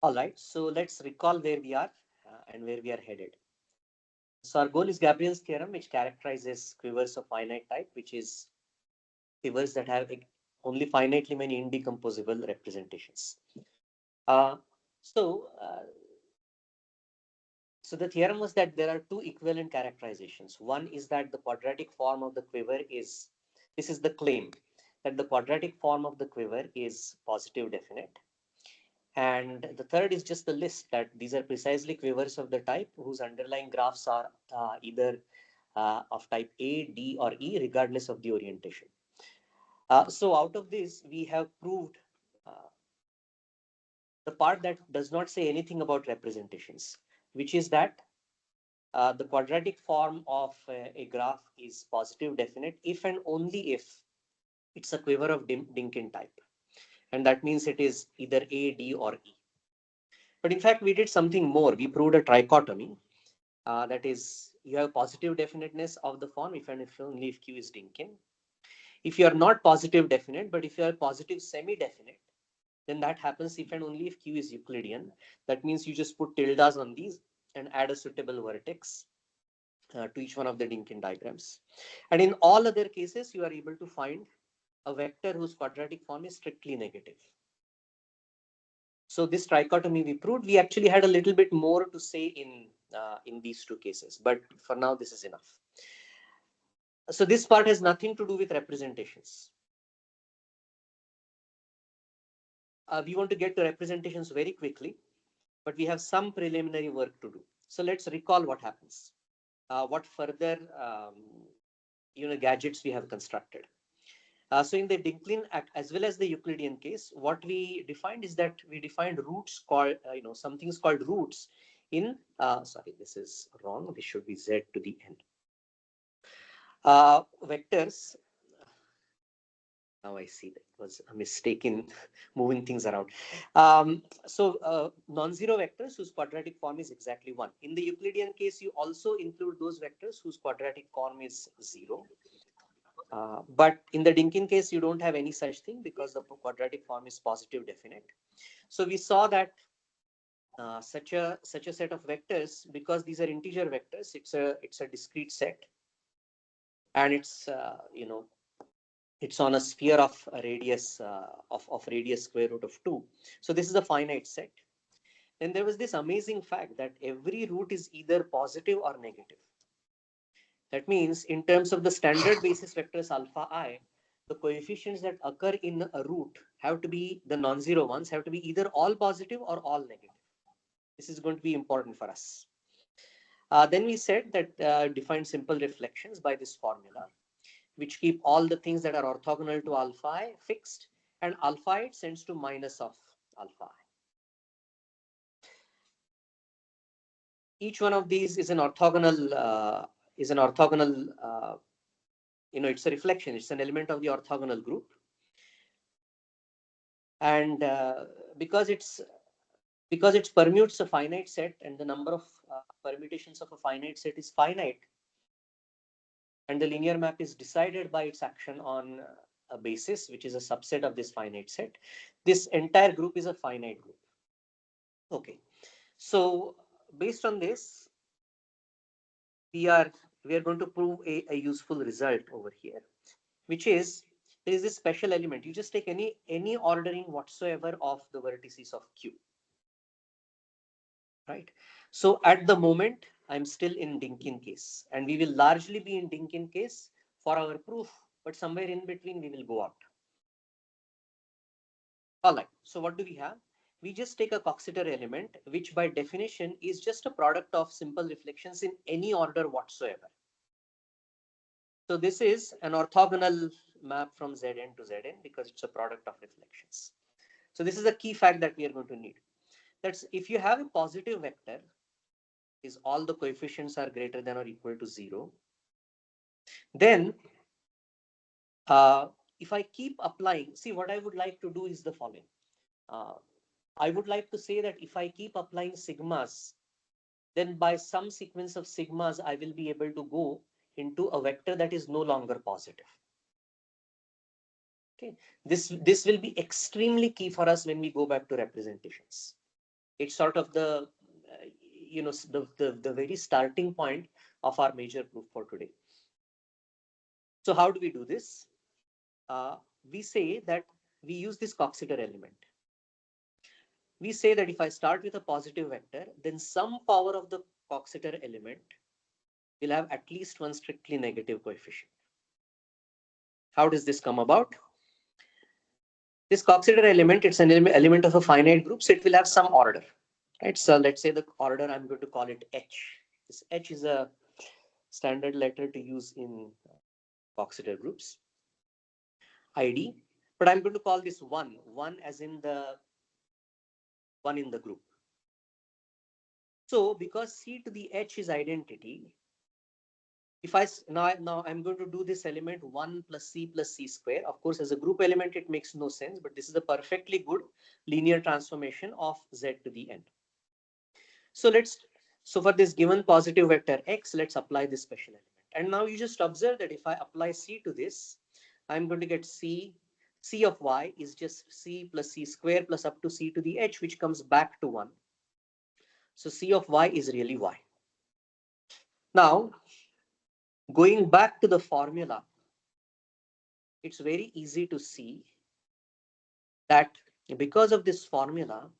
All right, so let's recall where we are and where we are headed. So our goal is Gabriel's theorem, which characterizes quivers of finite type, which is quivers that have only finitely many indecomposable representations. Uh, so, uh, so the theorem was that there are two equivalent characterizations. One is that the quadratic form of the quiver is, this is the claim, that the quadratic form of the quiver is positive definite. And the third is just the list that these are precisely quivers of the type whose underlying graphs are either of type A, D, or E, regardless of the orientation. So out of this, we have proved uh, the part that does not say anything about representations, which is that the quadratic form of a graph is positive definite if and only if it's a quiver of Dynkin type. And that means it is either A, D, or E. But in fact, we did something more. We proved a trichotomy. That is, you have positive definiteness of the form if and if only if Q is Dynkin. If you are not positive definite, but if you are positive semi-definite, then that happens if and only if Q is Euclidean. That means you just put tildes on these and add a suitable vertex to each one of the Dynkin diagrams. And in all other cases, you are able to find a vector whose quadratic form is strictly negative. So this trichotomy we proved. We actually had a little bit more to say in these two cases, but for now this is enough. So this part has nothing to do with representations. We want to get to representations very quickly, but we have some preliminary work to do. So let's recall what happens. What further gadgets we have constructed. So in the Dinklin as well as the Euclidean case, what we defined is that we defined roots called, some things called roots in, sorry, this is wrong. This should be Z to the N. Vectors. Now I see that it was a mistake in moving things around. So non-zero vectors whose quadratic form is exactly 1. In the Euclidean case, you also include those vectors whose quadratic form is 0. But in the Dynkin case, you don't have any such thing because the quadratic form is positive definite. So we saw that such a set of vectors, because these are integer vectors, it's a discrete set, and it's on a sphere of a radius of radius square root of 2. So this is a finite set. And there was this amazing fact that every root is either positive or negative. That means in terms of the standard basis vectors alpha I, the coefficients that occur in a root have to be, the non-zero ones have to be either all positive or all negative. This is going to be important for us. Then we said that define simple reflections by this formula, which keep all the things that are orthogonal to alpha I fixed, and alpha I tends to minus of alpha I. Each one of these is an orthogonal it's a reflection. It's an element of the orthogonal group. And because it permutes a finite set, and the number of permutations of a finite set is finite, and the linear map is decided by its action on a basis which is a subset of this finite set, this entire group is a finite group. Okay, so based on this, we are going to prove a useful result over here, which is, there is this special element. You just take any ordering whatsoever of the vertices of Q. Right. So at the moment, I'm still in Dynkin case, and we will largely be in Dynkin case for our proof, but somewhere in between we will go out. All right. So what do we have? We just take a Coxeter element, which by definition is just a product of simple reflections in any order whatsoever. So this is an orthogonal map from Zn to Zn because it's a product of reflections. So this is a key fact that we are going to need. That's if you have a positive vector, is all the coefficients are greater than or equal to 0. Then if I keep applying, see, what I would like to do is the following. I would like to say that if I keep applying sigmas, then by some sequence of sigmas, I will be able to go into a vector that is no longer positive. Okay, this will be extremely key for us when we go back to representations. It's sort of the the very starting point of our major proof for today. So how do we do this? We say that we use this Coxeter element. We say that if I start with a positive vector, then some power of the Coxeter element will have at least one strictly negative coefficient. How does this come about? This Coxeter element, it's an element of a finite group, so it will have some order. Right? So let's say the order, I'm going to call it H. This H is a standard letter to use in Coxeter groups. ID, but I'm going to call this one as in the one in the group. So because C to the H is identity, if I now I'm going to do this element 1 plus C square. Of course, as a group element, it makes no sense, but this is a perfectly good linear transformation of Z to the N. So for this given positive vector X, let's apply this special element. And now you just observe that if I apply C to this, I'm going to get C of Y is just C plus C square plus up to C to the H, which comes back to 1. So C of Y is really Y. Now, going back to the formula, it's very easy to see that because of this formula,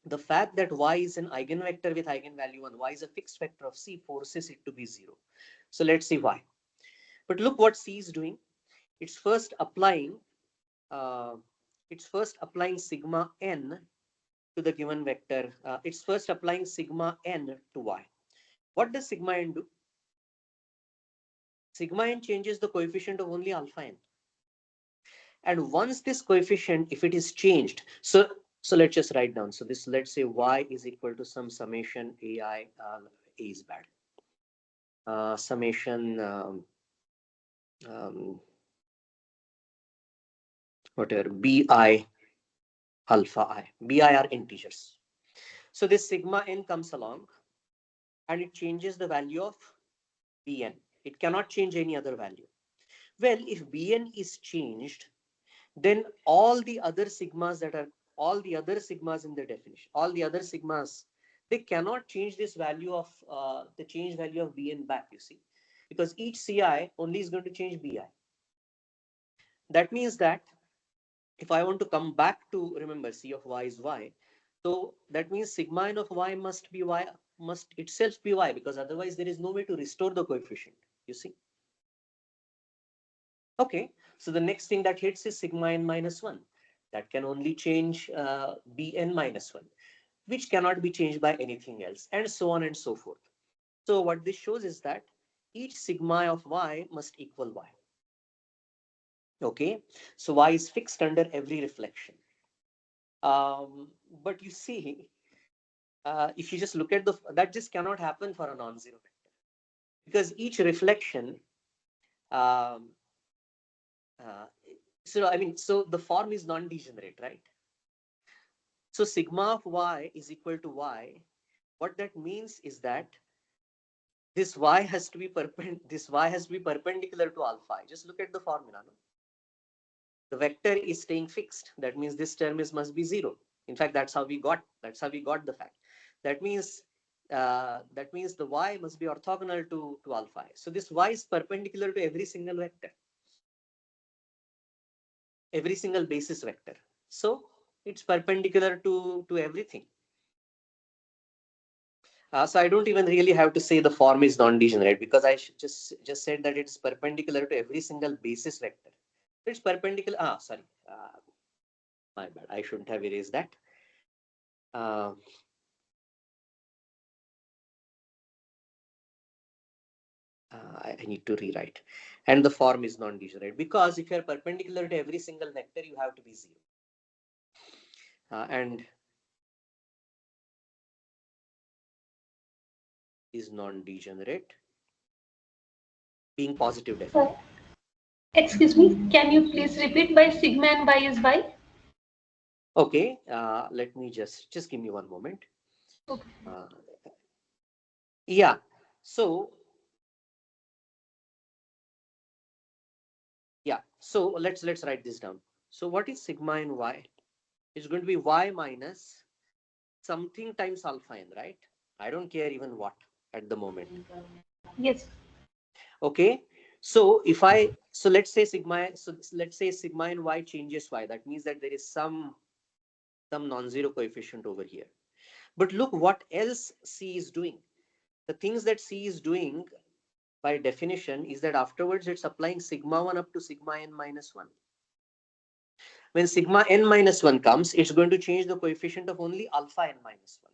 the fact that Y is an eigenvector with eigenvalue 1, Y is a fixed vector of C, forces it to be 0. So let's see why. But look what C is doing. It's first applying sigma n to the given vector. It's first applying sigma n to Y. What does sigma n do? Sigma n changes the coefficient of only alpha n. And once this coefficient, if it is changed, so let's just write down. So this, let's say Y is equal to some summation AI, A is bad. Summation, whatever, BI alpha I. BI are integers. So this sigma n comes along and it changes the value of Bn. It cannot change any other value. Well, if Bn is changed, then all the other sigmas in the definition, all the other sigmas, they cannot change this value of the change value of Bn back, you see, because each Ci only is going to change Bi. That means that if I want to come back to, remember, C of Y is Y, so that means sigma n of Y must be Y, must itself be Y, because otherwise there is no way to restore the coefficient, you see. Okay, so the next thing that hits is sigma n minus 1. That can only change Bn minus 1, which cannot be changed by anything else, and so on and so forth. So what this shows is that each sigma of Y must equal Y. Okay, so Y is fixed under every reflection. But you see, if you just look at that just cannot happen for a non-zero vector, because each reflection, um, so the form is non-degenerate, right? So sigma of Y is equal to Y. What that means is that this Y has to be perpendicular to alpha. Just look at the formula. No? The vector is staying fixed. That means this term must be 0. In fact, that's how we got the fact. That means the Y must be orthogonal to alpha. So this Y is perpendicular to every single vector, every single basis vector. So it's perpendicular to everything. So I don't even really have to say the form is non-degenerate, because I just said that it's perpendicular to every single basis vector. It's perpendicular. Sorry, my bad. I shouldn't have erased that. I need to rewrite. And the form is non-degenerate, because if you are perpendicular to every single vector, you have to be 0. And is non-degenerate, being positive definite. Excuse me, can you please repeat by sigma and y is y? Okay, let me just give me one moment. Okay. Yeah, so let's write this down. So what is sigma and y? It's going to be y minus something times alpha n, right? I don't care even what at the moment. Yes. Okay. So if I, so let's say sigma, so let's say sigma and y changes y. That means that there is some non-zero coefficient over here. But look what else C is doing. The things that C is doing by definition is that afterwards it's applying sigma 1 up to sigma n minus 1. When sigma n minus 1 comes, it's going to change the coefficient of only alpha n minus 1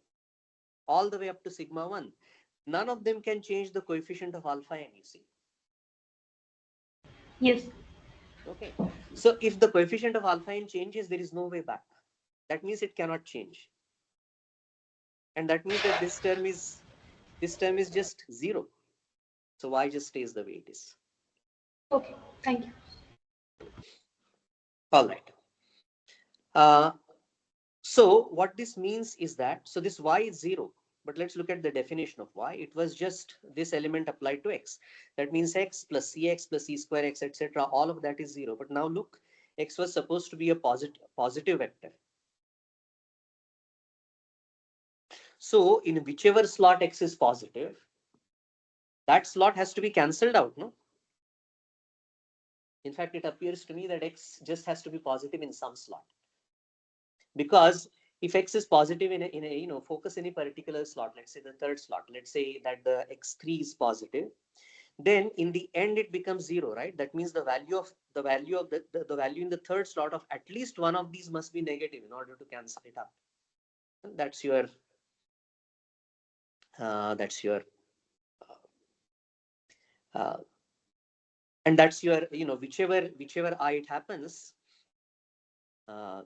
all the way up to sigma 1. None of them can change the coefficient of alpha n, you see. Yes. Okay. So if the coefficient of alpha n changes, there is no way back. That means it cannot change. And that means that this term is just 0. So y just stays the way it is. Okay. Thank you. All right. Uh, so what this means is that, so this y is 0. But let's look at the definition of y. It was just this element applied to x. That means x plus cx plus c square x, etc. All of that is 0. But now look, x was supposed to be a positive vector. So in whichever slot x is positive, that slot has to be cancelled out, no? In fact, it appears to me that x just has to be positive in some slot. Because if x is positive in a focus any particular slot, let's say the third slot, let's say that the x3 is positive, then in the end it becomes 0, right? That means the value in the third slot of at least one of these must be negative in order to cancel it out. That's your uh, and that's your, whichever I it happens, uh,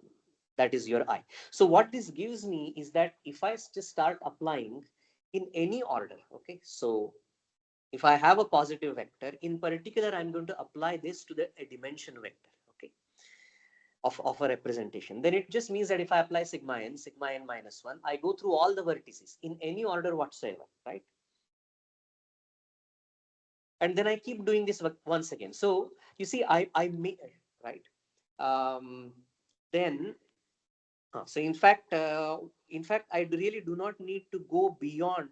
that is your I. So what this gives me is that if I just start applying in any order, okay, so if I have a positive vector, in particular, I'm going to apply this to a dimension vector, okay, of a representation. Then it just means that if I apply sigma n minus 1, I go through all the vertices in any order whatsoever, right? And then I keep doing this once again. So you see, I may, right? Um, then so in fact, I really do not need to go beyond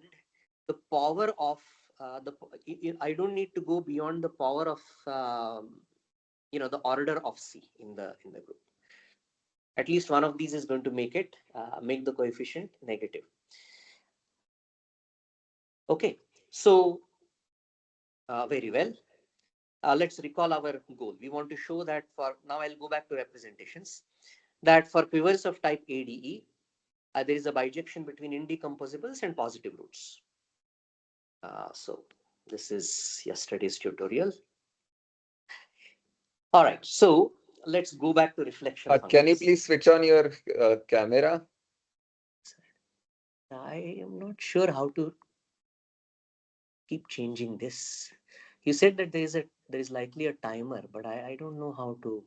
the power of I don't need to go beyond the power of the order of C in the group. At least one of these is going to make the coefficient negative. Okay, so very well. Let's recall our goal. We want to show that for now. I'll go back to representations. That for quivers of type ADE, there is a bijection between indecomposables and positive roots. So this is yesterday's tutorial. All right, so let's go back to reflection Can you functors. please switch on your camera? I am not sure how to keep changing this. You said that there is likely a timer, but I don't know how to.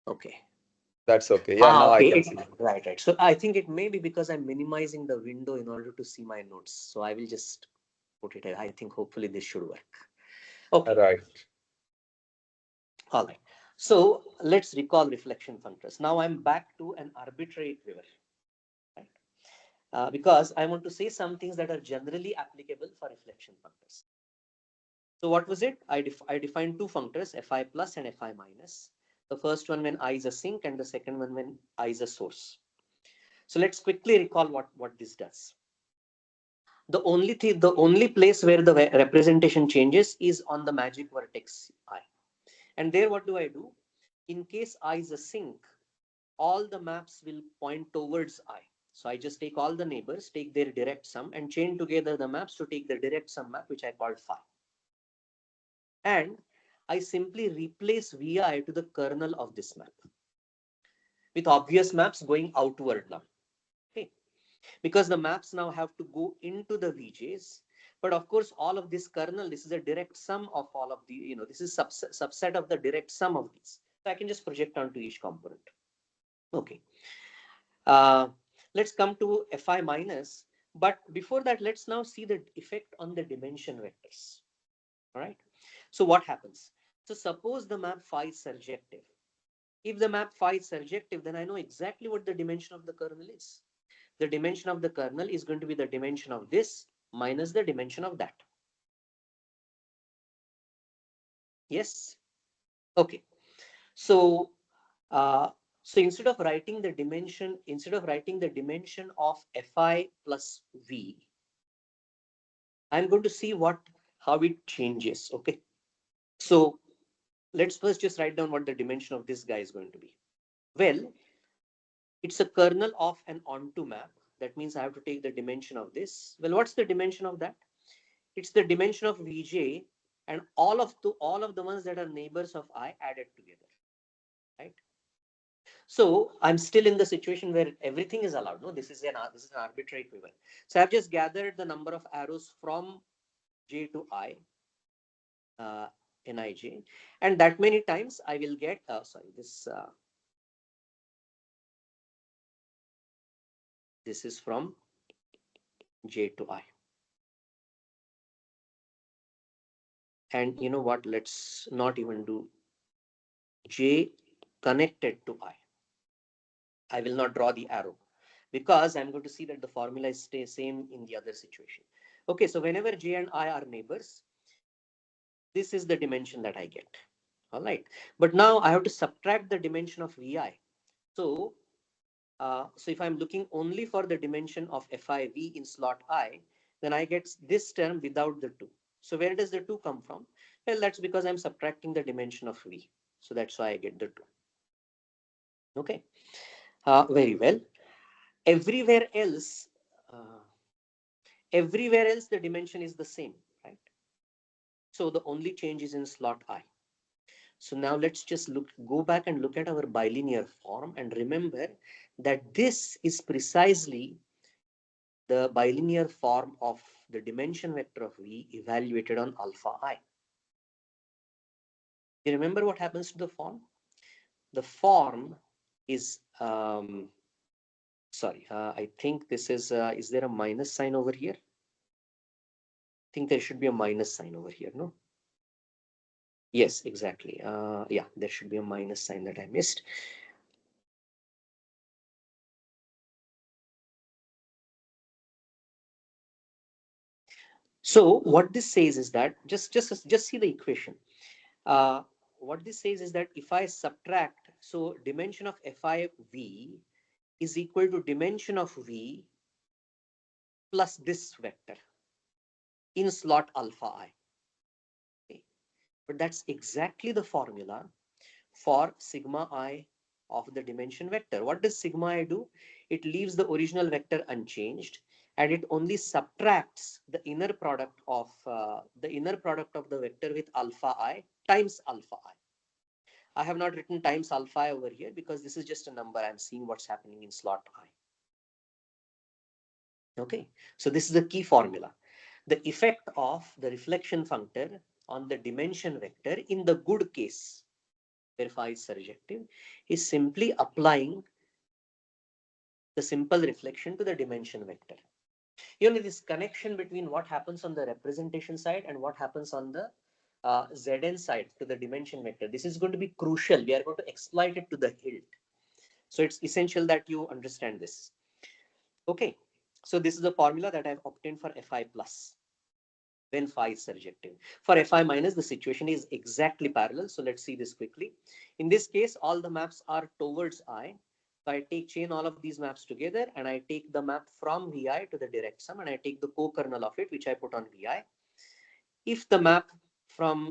Okay. That's okay. Yeah, now I Okay. can see. Right. So I think it may be because I'm minimizing the window in order to see my notes. So I will just put it. I think hopefully this should work. Okay. Right. All right. So let's recall reflection functors. Now I'm back to an arbitrary quiver, right? Because I want to say some things that are generally applicable for reflection functors. So what was it? I defined two functors, fi plus and fi minus. The first one when I is a sink and the second one when I is a source. So let's quickly recall what this does. The only place where the representation changes is on the magic vertex I. And there what do I do? In case I is a sink, all the maps will point towards I. So I just take all the neighbors, take their direct sum and chain together the maps to take the direct sum map, which I called phi. And I simply replace Vi to the kernel of this map with obvious maps going outward now. Okay. Because the maps now have to go into the VJs. But of course, all of this kernel, this is a direct sum of all of the, this is subset of the direct sum of these. So I can just project onto each component. Okay. Uh, let's come to Fi minus. But before that, let's now see the effect on the dimension vectors. All right. So what happens? So suppose the map phi is surjective. If the map phi is surjective, then I know exactly what the dimension of the kernel is. The dimension of the kernel is going to be the dimension of this minus the dimension of that. Yes. Okay. So, so instead of writing the dimension of fi plus v, I'm going to see how it changes. Okay. So let's first just write down what the dimension of this guy is going to be. Well, it's a kernel of an onto map. That means I have to take the dimension of this. Well, what's the dimension of that? It's the dimension of Vj and all of the ones that are neighbors of I added together, right? So I'm still in the situation where everything is allowed. No, this is an arbitrary quiver. So I've just gathered the number of arrows from j to I, uh, nij, and that many times I will get. Sorry, this is from j to I. And you know what? Let's not even do j connected to I. I will not draw the arrow because I'm going to see that the formula is stay same in the other situation. Okay, so whenever j and I are neighbors, this is the dimension that I get. All right, but now I have to subtract the dimension of vi. So, so if I'm looking only for the dimension of fiv in slot I, then I get this term without the 2. So where does the 2 come from? Well, that's because I'm subtracting the dimension of v. So that's why I get the 2. Okay, very well. Everywhere else, uh, everywhere else the dimension is the same, right? So the only change is in slot I. So now let's just go back and look at our bilinear form and remember that this is precisely the bilinear form of the dimension vector of V evaluated on alpha I. You remember what happens to the form? The form is, sorry, I think this is there a minus sign over here? I think there should be a minus sign over here, no? Yes, exactly. Yeah, there should be a minus sign that I missed. So what this says is that just see the equation. What this says is that if I subtract, so dimension of fi v is equal to dimension of v plus this vector in slot alpha I. Okay. But that's exactly the formula for sigma I of the dimension vector. What does sigma I do? It leaves the original vector unchanged and it only subtracts the inner product of the vector with alpha I times alpha I. I have not written times alpha I over here because this is just a number. I'm seeing what's happening in slot I. Okay, so this is the key formula. The effect of the reflection functor on the dimension vector in the good case, where phi is surjective, is simply applying the simple reflection to the dimension vector. You know, this connection between what happens on the representation side and what happens on the Zn side to the dimension vector. This is going to be crucial. We are going to exploit it to the hilt. So it's essential that you understand this. Okay, so this is the formula that I've obtained for Fi plus when phi is surjective. For Fi minus, the situation is exactly parallel. So let's see this quickly. In this case, all the maps are towards I. So I chain all of these maps together and I take the map from Vi to the direct sum and I take the co-kernel of it, which I put on Vi. If the map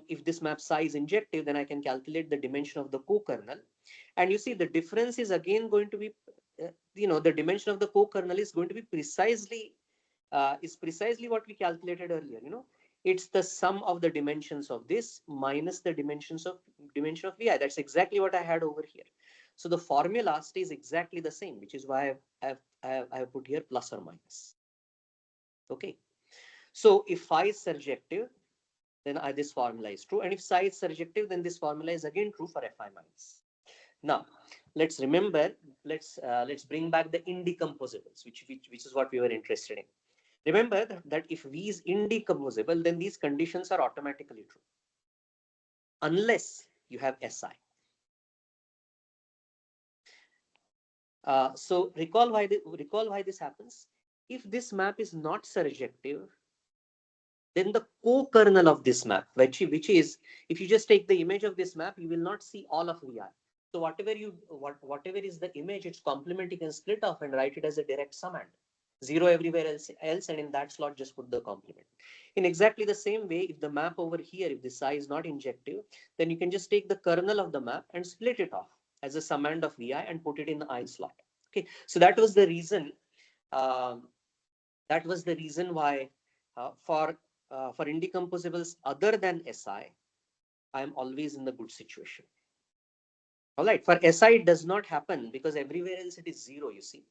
if this map psi is injective, then I can calculate the dimension of the co-kernel. And you see the difference is again going to be, the dimension of the co-kernel is going to be precisely what we calculated earlier. It's the sum of the dimensions of this minus the dimension of Vi. That's exactly what I had over here. So the formula stays exactly the same, which is why I've put here plus or minus. Okay. So if phi is surjective, then this formula is true. And if psi is surjective, then this formula is again true for Fi minus. Now, let's remember, let's bring back the indecomposables, which is what we were interested in. Remember that if V is indecomposable, then these conditions are automatically true. Unless you have Si. So recall why this happens. If this map is not surjective, then the co-kernel of this map, which is, if you just take the image of this map, you will not see all of Vi. So whatever is the image, its complement you can split off and write it as a direct summand. Zero everywhere else, and in that slot just put the complement. In exactly the same way, if the map over here, if the psi is not injective, then you can just take the kernel of the map and split it off as a summand of Vi and put it in the I slot. Okay, so that was the reason. Um, that was the reason why for indecomposables other than SI, I am always in the good situation. All right, for SI it does not happen because everywhere else it is zero, you see.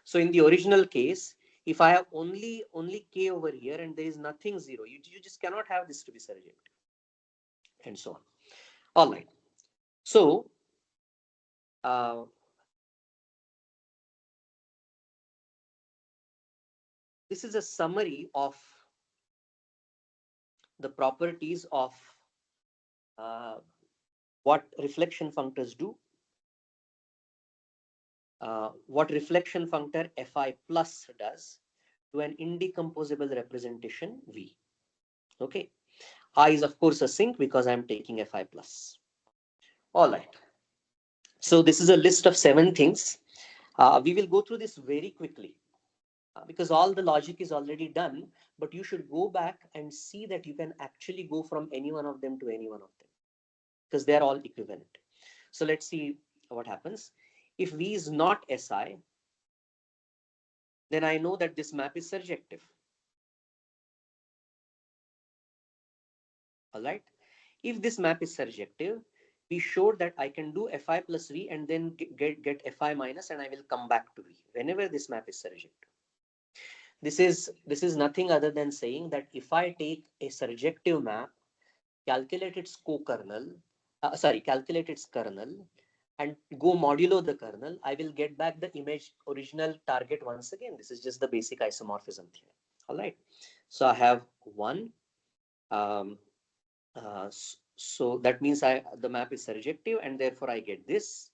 So in the original case, if I have only K over here and there is nothing zero, you just cannot have this to be surjective, and so on. All right. So uh, this is a summary of the properties of uh, what reflection functors do, what reflection functor Fi plus does to an indecomposable representation V. Okay. I is of course a sinc because I'm taking Fi plus. All right. So this is a list of 7 things. We will go through this very quickly because all the logic is already done, but you should go back and see that you can actually go from any one of them to any one of them because they are all equivalent. So let's see what happens. If V is not SI, then I know that this map is surjective. All right. If this map is surjective, we showed that I can do Fi plus V and then get Fi minus, and I will come back to V whenever this map is surjective. This is nothing other than saying that if I take a surjective map, calculate its co-kernel, calculate its kernel, and go modulo the kernel, I will get back the image original target once again. This is just the basic isomorphism theorem. All right. So I have one. Um, so that means the map is surjective, and therefore I get this.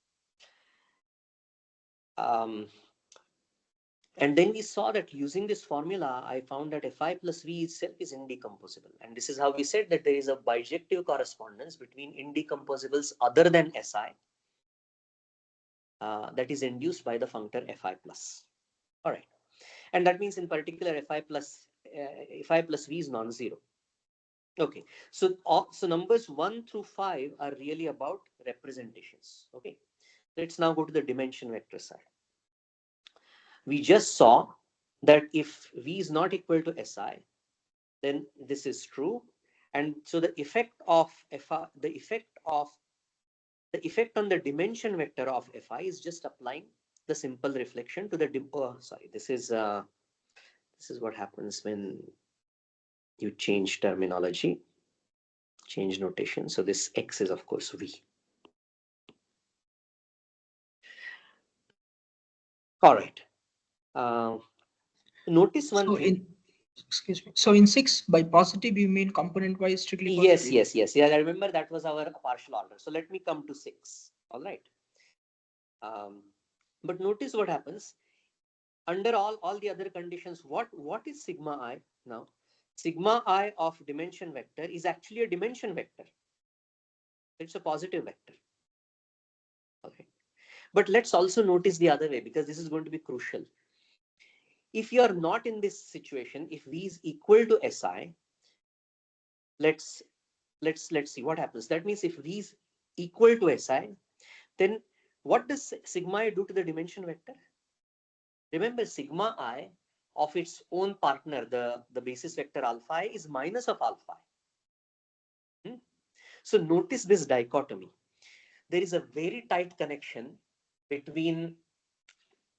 Um, and then we saw that using this formula, I found that Fi plus V itself is indecomposable. And this is how we said that there is a bijective correspondence between indecomposables other than Si that is induced by the functor Fi plus. All right. And that means in particular Fi plus V is non-zero. Okay. So numbers 1 through 5 are really about representations. Okay. Let's now go to the dimension vector side. We just saw that if V is not equal to Si, then this is true. And so the effect of Fi, the effect on the dimension vector of Fi is just applying the simple reflection to the this is what happens when you change terminology, change notation. So this X is of course V. All right. Notice one So thing. excuse me. So in 6, by positive, you mean component wise strictly positive? Yes. Yeah, I remember that was our partial order. So let me come to 6. All right. But notice what happens under all the other conditions. What is sigma I now? Sigma I of dimension vector is actually a dimension vector. It's a positive vector. Okay. But let's also notice the other way because this is going to be crucial. If you are not in this situation, if V is equal to Si, let's see what happens. That means if V is equal to Si, then what does sigma I do to the dimension vector? Remember, sigma I of its own partner, the basis vector alpha I, is minus of alpha I. So notice this dichotomy. There is a very tight connection between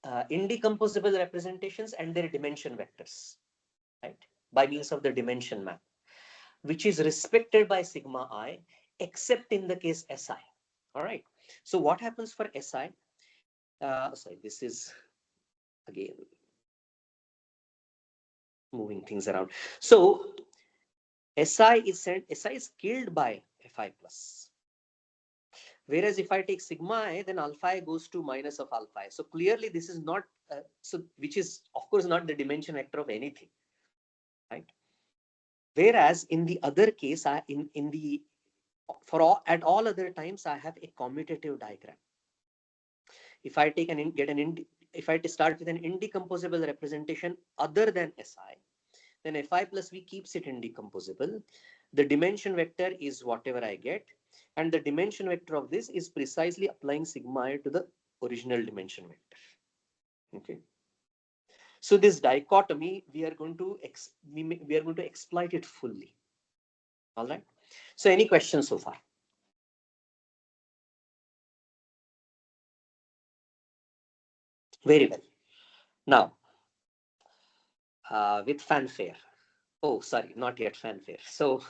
indecomposable representations and their dimension vectors, right? By means of the dimension map, which is respected by sigma I, except in the case Si. All right. So what happens for Si? Sorry, this is again moving things around. So Si is killed by Fi plus, Whereas if I take sigma I, then alpha I goes to minus of alpha I. So clearly this is not, which is of course not the dimension vector of anything, right? Whereas in the other case, at all other times, I have a commutative diagram. If I take if I start with an indecomposable representation other than Si, then Fi plus V keeps it indecomposable. The dimension vector is whatever I get, and the dimension vector of this is precisely applying sigma I to the original dimension vector. Okay. So this dichotomy, we are going to exploit it fully. All right. So any questions so far? Very well. Now, with fanfare. Oh, sorry, not yet fanfare. So,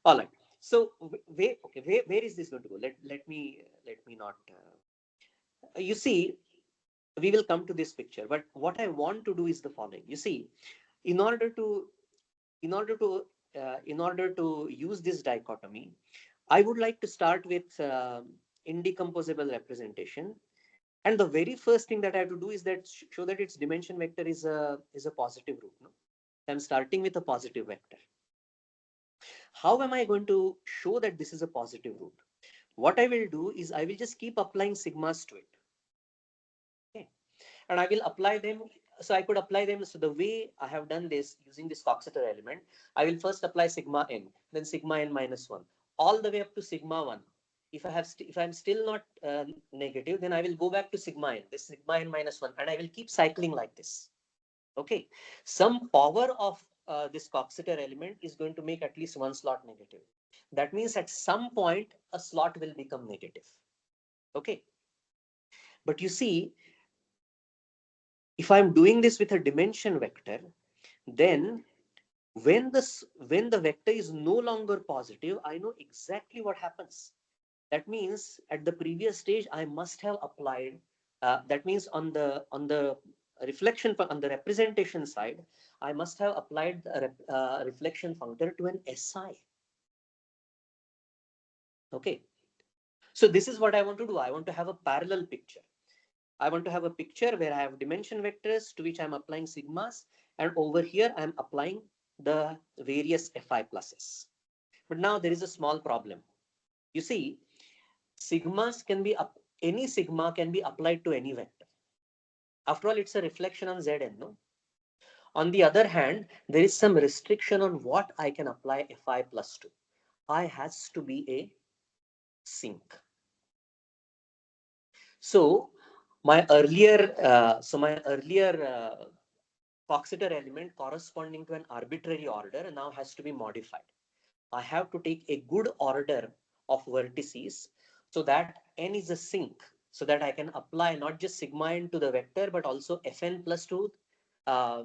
all right. So, where is this going to go? Let me not. You see, we will come to this picture. But what I want to do is the following. You see, in order to in order to in order to use this dichotomy, I would like to start with indecomposable representation. And the very first thing that I have to do is that show that its dimension vector is a positive root. No? I'm starting with a positive vector. How am I going to show that this is a positive root? What I will do is I will just keep applying sigmas to it. Okay. And I will apply them. So I could apply them. So the way I have done this using this Coxeter element, I will first apply sigma n, then sigma n minus 1, all the way up to sigma 1. If I'm still not negative, then I will go back to sigma n, this sigma n minus 1, and I will keep cycling like this. Okay. Some power of this Coxeter element is going to make at least one slot negative. That means at some point a slot will become negative. Okay. But you see, if I'm doing this with a dimension vector, then when the vector is no longer positive, I know exactly what happens. That means at the previous stage, I must have applied. That means on the reflection on the representation side, I must have applied the reflection functor to an SI. Okay. So this is what I want to do. I want to have a parallel picture. I want to have a picture where I have dimension vectors to which I'm applying sigmas, and over here I'm applying the various Fi pluses. But now there is a small problem. You see, sigmas can be any sigma can be applied to any vector. After all, it's a reflection on Zn, no? On the other hand, there is some restriction on what I can apply Fi plus to. I has to be a sinc. So my earlier Coxeter element corresponding to an arbitrary order now has to be modified. I have to take a good order of vertices so that n is a sinc, so that I can apply not just sigma n to the vector, but also fn plus to a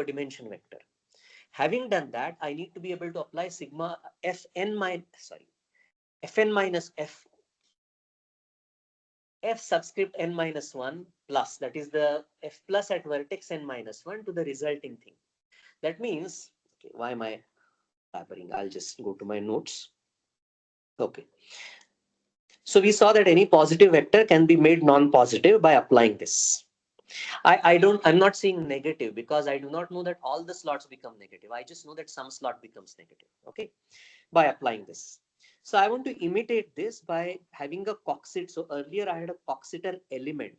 dimension vector. Having done that, I need to be able to apply sigma fn minus f subscript n minus 1 plus, that is the f plus at vertex n minus 1 to the resulting thing. That means, okay, why am I blabbering? I'll just go to my notes. Okay. So we saw that any positive vector can be made non-positive by applying this. I'm not saying negative because I do not know that all the slots become negative. I just know that some slot becomes negative. Okay. By applying this. So I want to imitate this by having a Coxeter. So earlier I had a Coxeter element.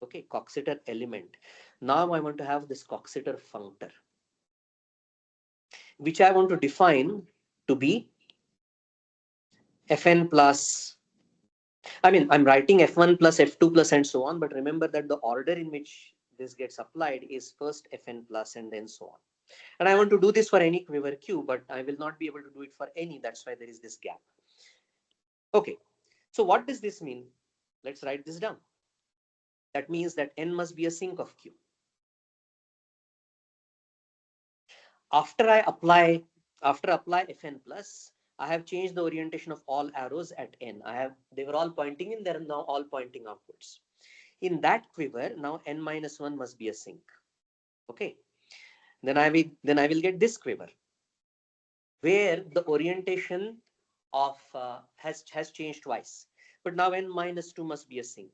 Okay. Coxeter element. Now I want to have this Coxeter functor, which I want to define to be Fn plus, I'm writing F1 plus F2 plus and so on, but remember that the order in which this gets applied is first Fn plus and then so on. And I want to do this for any quiver Q, but I will not be able to do it for any. That's why there is this gap. Okay. So what does this mean? Let's write this down. That means that N must be a sinc of Q. After apply Fn plus, I have changed the orientation of all arrows at N. They were all pointing in, they're now all pointing outwards. In that quiver, now n minus 1 must be a sinc. Okay. Then I will get this quiver where the orientation of has changed twice, but now n minus 2 must be a sink,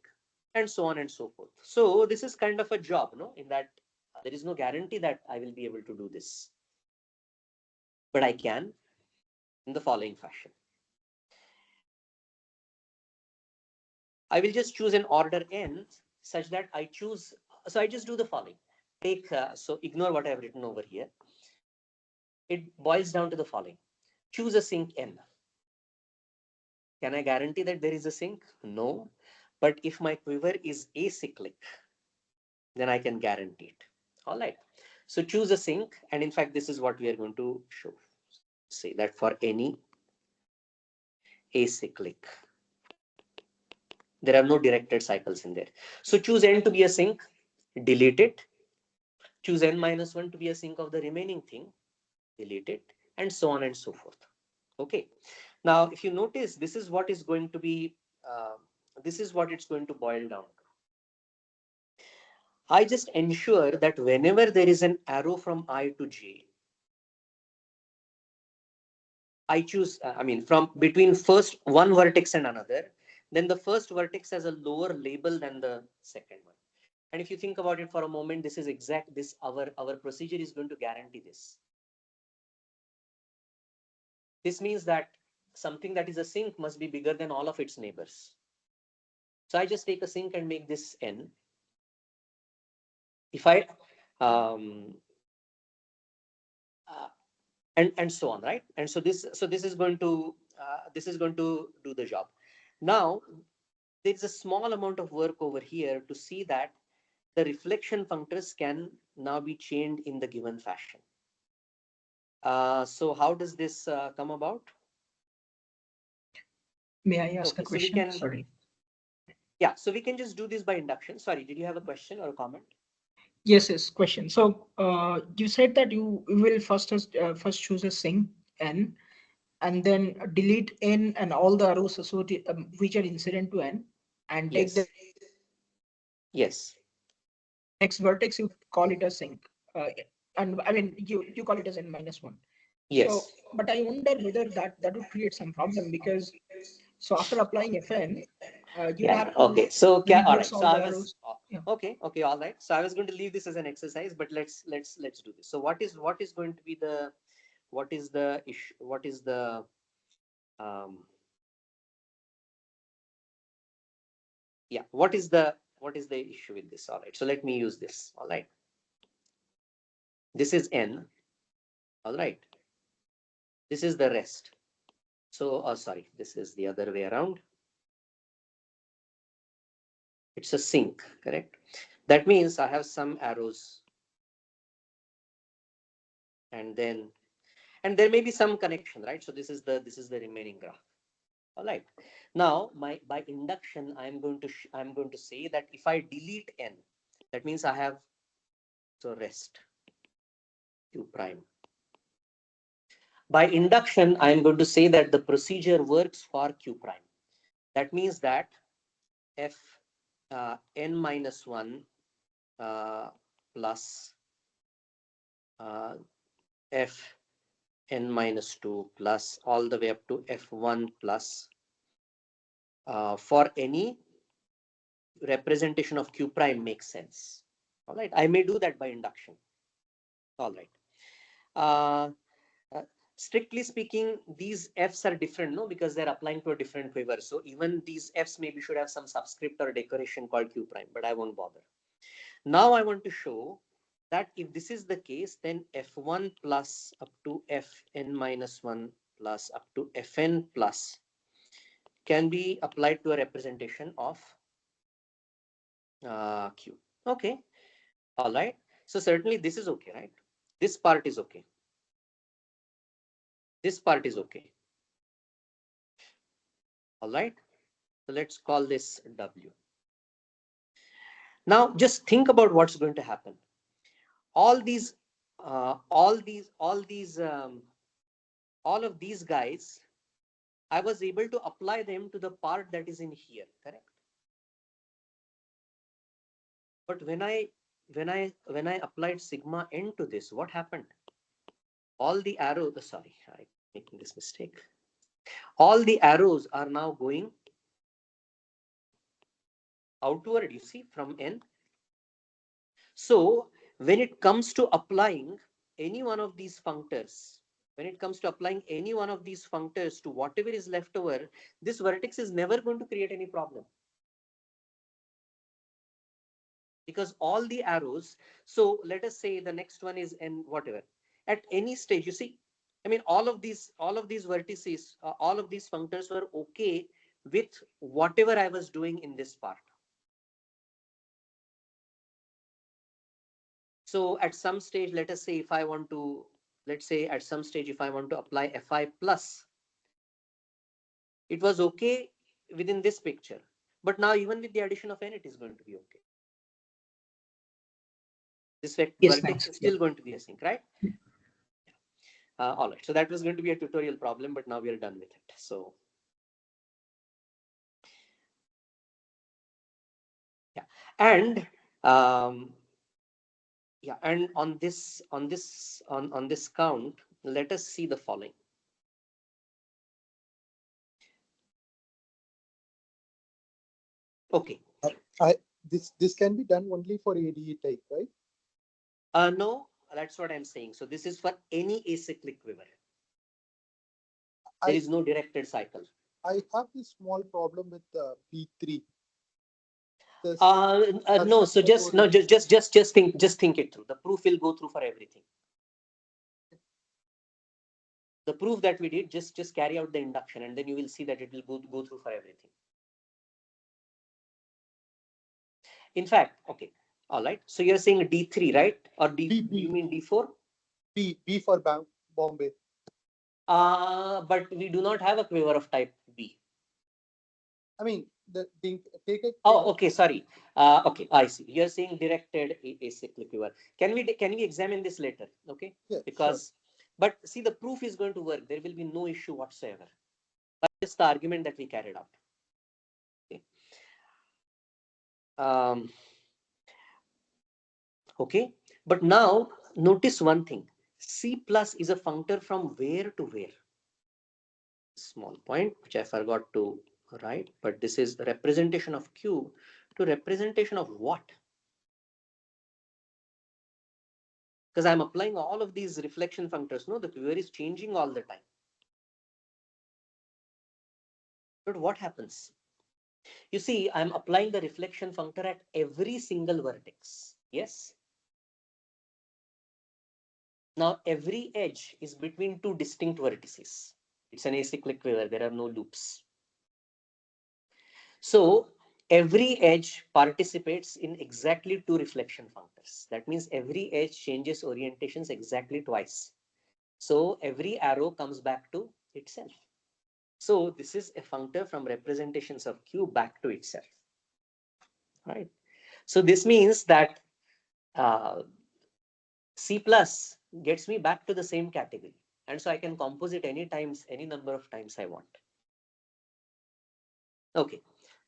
and so on and so forth. So this is kind of a job, no, in that there is no guarantee that I will be able to do this, but I can in the following fashion. I will just choose an order n such that I choose, so I just do the following. Take, so ignore what I have written over here. It boils down to the following. Choose a sink n. Can I guarantee that there is a sink? No. But if my quiver is acyclic, then I can guarantee it. All right. So choose a sink. And in fact, this is what we are going to show. Say that for any acyclic, there are no directed cycles in there. So choose n to be a sink, delete it. Choose n minus 1 to be a sink of the remaining thing, delete it, and so on and so forth. Okay. Now, if you notice, this is what is going to be, this is what it's going to boil down to. I just ensure that whenever there is an arrow from I to J, I choose, I mean, from between first one vertex and another, then the first vertex has a lower label than the second one. And if you think about it for a moment, this is exact, this, our procedure is going to guarantee this. This means that something that is a sink must be bigger than all of its neighbors. So I just take a sink and make this n. If I, um, and so on, right? And so this is going to do the job. Now there is a small amount of work over here to see that the reflection functors can now be chained in the given fashion. So how does this come about? May I ask Okay, a so we question? can, Sorry. yeah, so we can just do this by induction. Sorry, did you have a question or a comment? Yes, question. So you said that you will first choose a sink n, and then delete n and all the arrows associated which are incident to n, and take the Yes. Yes. next vertex. You call it a sink, and I mean you call it as n minus 1. So, Yes. but I wonder whether that would create some problem, because so after applying fn, you'll Yeah. have to Okay. So all reverse right. So all I the was, arrows. Yeah. okay. Okay. All right. So I was going to leave this as an exercise, but let's do this. So what is going to be the, what is the issue? What is the um yeah, what is the issue with this? All right. So let me use this. All right. This is n. All right. This is the rest. So sorry, this is the other way around. It's a sink, correct? That means I have some arrows, and then, and there may be some connection, right? So this is the remaining graph. All right. Now by induction, I'm going to say that if I delete n, that means I have, so rest q prime. By induction, I'm going to say that the procedure works for q prime. That means that f n minus 1 plus f n minus 2 plus all the way up to f1 plus for any representation of q prime makes sense. All right, I may do that by induction. All right. Uh, uh, Strictly speaking, these f's are different, no, because they're applying to a different quiver. So even these f's maybe should have some subscript or decoration called q prime, but I won't bother. Now I want to show that if this is the case, then f1 plus up to fn minus 1 plus up to fn plus can be applied to a representation of q. Okay. All right. So certainly this is okay, right? This part is okay. This part is okay. All right. So let's call this W. Now just think about what's going to happen. All these, all of these guys, I was able to apply them to the part that is in here, correct? But when I applied sigma n to this, what happened? All the arrows, sorry, I'm making this mistake. All the arrows are now going outward, you see, from N. So when it comes to applying any one of these functors, to whatever is left over, this vertex is never going to create any problem. Because all the arrows, so let us say the next one is N whatever. At any stage, you see, I mean, all of these vertices, all of these functors were okay with whatever I was doing in this part. So at some stage, let us say if I want to, let's say at some stage, if I want to apply Fi plus, it was okay within this picture. But now even with the addition of N, it is going to be okay. This Yes, vertex thanks. is still going to be async, right? All right. So that was going to be a tutorial problem, but now we are done with it. So yeah, and yeah, and on this count, let us see the following. Okay. This can be done only for ADE type, right? No, that's what I'm saying. So this is for any acyclic quiver. There I is no directed cycle. I have this small problem with P3. No. So just think it through. The proof will go through for everything. The proof that we did, just carry out the induction, and then you will see that it will go through for everything. In fact, okay, all right. So you're saying D3, right? Or D? B. You mean D4? B for Bombay. But we do not have a quiver of type B. I mean, take a. Oh, okay. Sorry. Okay, I see. You're saying directed acyclic quiver. Can we examine this later? Okay. Yeah, because, but see, the proof is going to work. There will be no issue whatsoever. But it's the argument that we carried out. Okay. Okay. But now notice one thing. C plus is a functor from where to where? Small point which I forgot to write, but this is representation of Q to representation of what? Because I'm applying all of these reflection functors. No, the quiver is changing all the time. But what happens? You see, I'm applying the reflection functor at every single vertex. Yes. Now every edge is between two distinct vertices. It's an acyclic quiver. There are no loops. So every edge participates in exactly two reflection functors. That means every edge changes orientations exactly twice. So every arrow comes back to itself. So this is a functor from representations of Q back to itself. Right. So this means that C plus gets me back to the same category. And so I can compose it any number of times I want. Okay.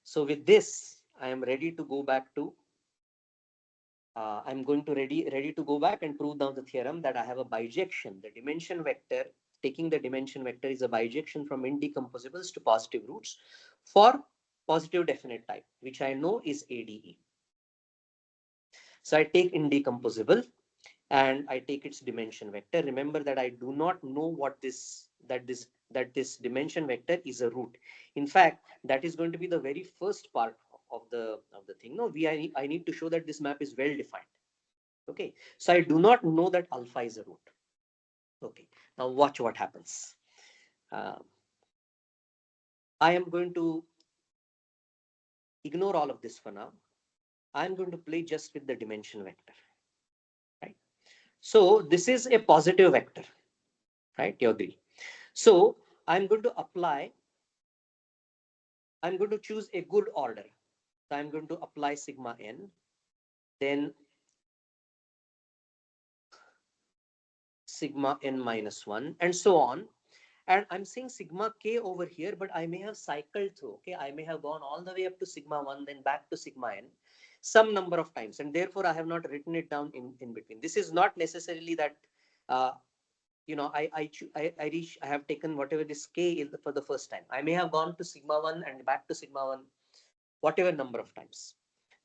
So with this, I am ready to go back to I'm going to ready to go back and prove now the theorem that I have a bijection. The dimension vector, taking the dimension vector is a bijection from indecomposables to positive roots for positive definite type, which I know is ADE. So I take indecomposable and I take its dimension vector. Remember that I do not know what this dimension vector is a root. In fact, that is going to be the very first part of the thing. No, I need to show that this map is well defined. Okay, so I do not know that alpha is a root. Okay, now watch what happens. I am going to ignore all of this for now. I'm going to play just with the dimension vector. Right. So this is a positive vector. Right, you agree? So I'm going to apply. I'm going to choose a good order. So I'm going to apply sigma n, then sigma n minus 1, and so on. And I'm saying sigma k over here, but I may have cycled through. Okay, I may have gone all the way up to sigma 1, then back to sigma n some number of times. And therefore, I have not written it down in between. This is not necessarily that I have taken whatever this k is for the first time. I may have gone to sigma 1 and back to sigma 1 whatever number of times.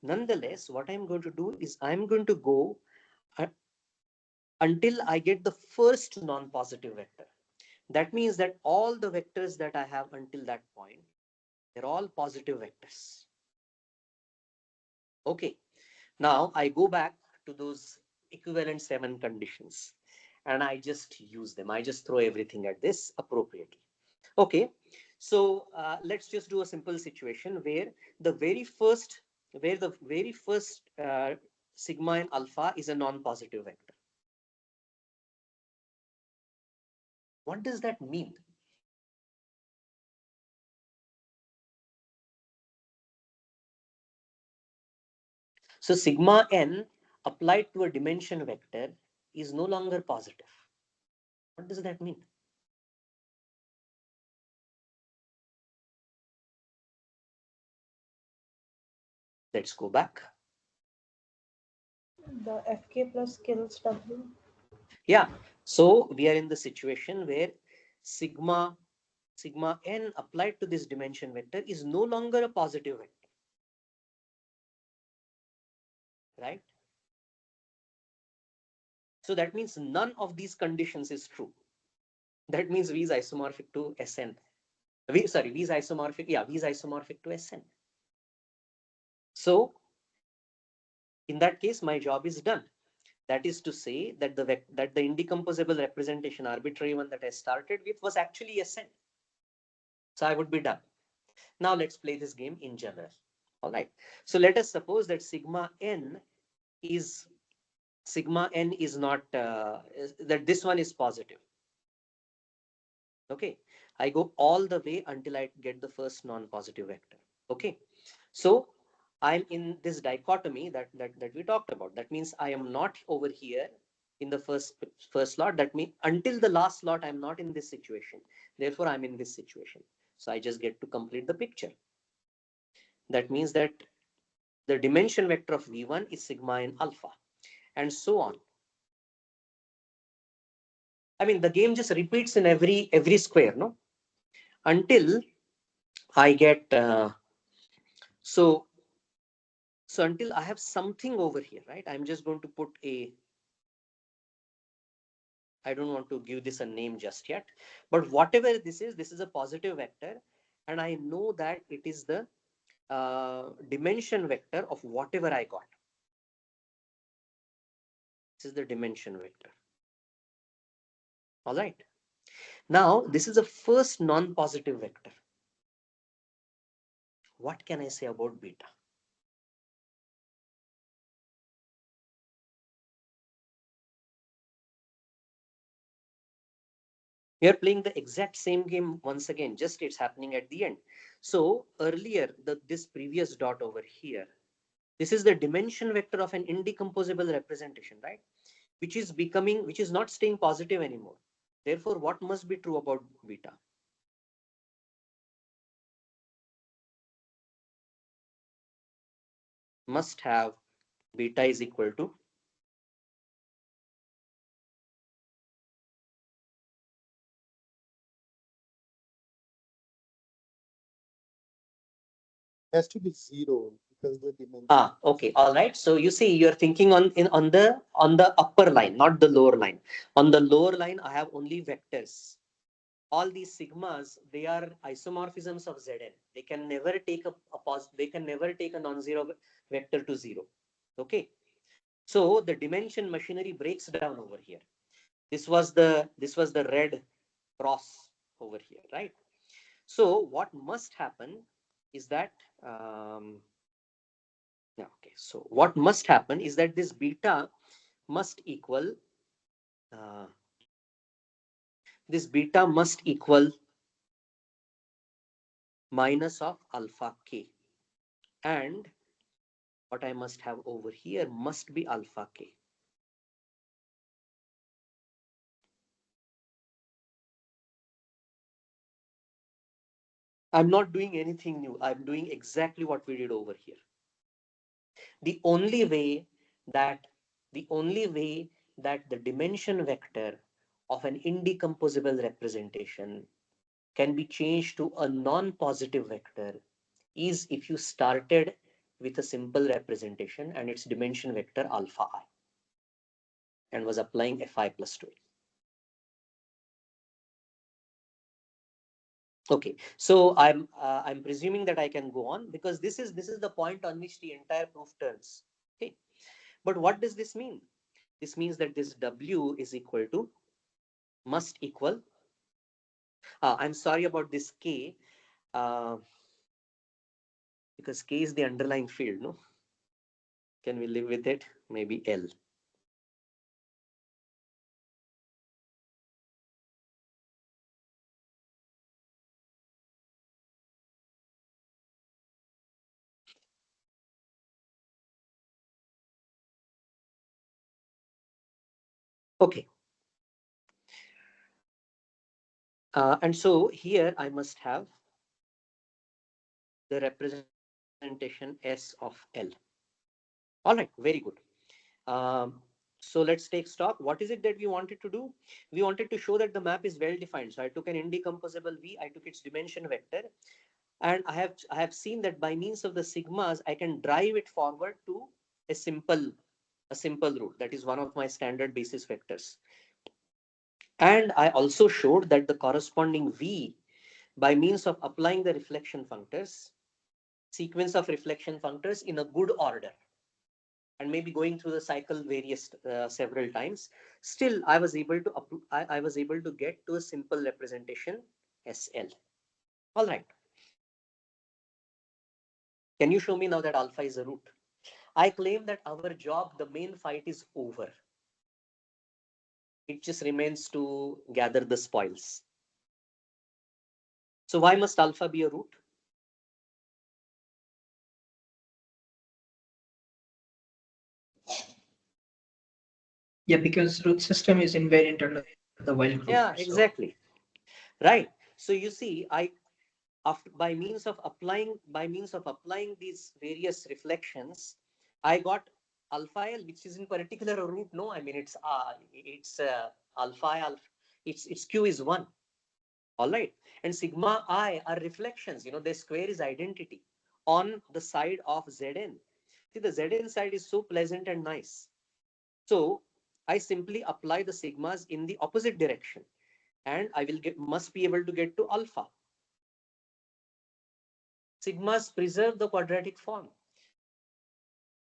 Nonetheless, what I'm going to do is I'm going to go uh, until I get the first non-positive vector. That means that all the vectors that I have until that point, they're all positive vectors. Okay. Now I go back to those equivalent 7 conditions and I just use them. I just throw everything at this appropriately. Okay. So let's just do a simple situation where the very first sigma and alpha is a non-positive vector. What does that mean? So sigma n applied to a dimension vector is no longer positive. What does that mean? Let's go back. The fk plus kills w. Yeah. So we are in the situation where sigma n applied to this dimension vector is no longer a positive vector, right? So that means none of these conditions is true. That means V is isomorphic to Sn. V is isomorphic. Yeah, V is isomorphic to Sn. So in that case, my job is done. That is to say that the indecomposable representation, arbitrary one that I started with, was actually Sn. So I would be done. Now let's play this game in general. All right. So let us suppose that sigma n is not that this one is positive. Okay. I go all the way until I get the first non-positive vector. Okay. So I'm in this dichotomy that we talked about. That means I am not over here in the first slot. That means until the last slot, I'm not in this situation. Therefore, I'm in this situation. So I just get to complete the picture. That means that the dimension vector of V1 is sigma and alpha, and so on. I mean, the game just repeats in every square, no? Until I get so until I have something over here, right? I'm just going to put I don't want to give this a name just yet, but whatever this is a positive vector, and I know that it is the dimension vector of whatever I got. This is the dimension vector. All right. Now, this is the first non-positive vector. What can I say about beta? We are playing the exact same game once again, just it's happening at the end. So earlier, this previous dot over here, this is the dimension vector of an indecomposable representation, right? Which is not staying positive anymore. Therefore, what must be true about beta? Must have beta is equal to Has to be 0 because the dimension. Okay, all right. So you see, you're thinking on the upper line, not the lower line. On the lower line, I have only vectors. All these sigmas, they are isomorphisms of Zn. They can never take they can never take a non-zero vector to 0. Okay. So the dimension machinery breaks down over here. This was the red cross over here, right? So what must happen is that okay. So what must happen is that this beta must equal minus of alpha k, and what I must have over here must be alpha k. I'm not doing anything new. I'm doing exactly what we did over here. The only way that the dimension vector of an indecomposable representation can be changed to a non-positive vector is if you started with a simple representation and its dimension vector alpha I and was applying fi plus to it. Okay, so I'm presuming that I can go on because this is the point on which the entire proof turns. Okay, but what does this mean? This means that this W is equal to must equal. I'm sorry about this K uh, because K is the underlying field. No, can we live with it? Maybe L. Okay, and so here I must have the representation S of L. All right, very good. So let's take stock. What is it that we wanted to do? We wanted to show that the map is well defined. So I took an indecomposable V, I took its dimension vector, and I have seen that by means of the sigmas, I can drive it forward to a simple route. That is one of my standard basis vectors. And I also showed that the corresponding V, by means of applying the reflection functors, sequence of reflection functors in a good order, and maybe going through the cycle various several times, still I was able to get to a simple representation SL. All right, can you show me now that alpha is a root? I claim that our job, the main fight, is over. It just remains to gather the spoils. So why must alpha be a root? Yeah, because root system is invariant under the while group. Yeah, So exactly. Right. So you see, after by means of applying these various reflections, I got alpha L, which is in particular a root. No, I mean it's alpha alpha. Its Q is 1. All right, and sigma I are reflections. Their square is identity on the side of Zn. See, the Zn side is so pleasant and nice. So I simply apply the sigmas in the opposite direction, and I must be able to get to alpha. Sigmas preserve the quadratic form.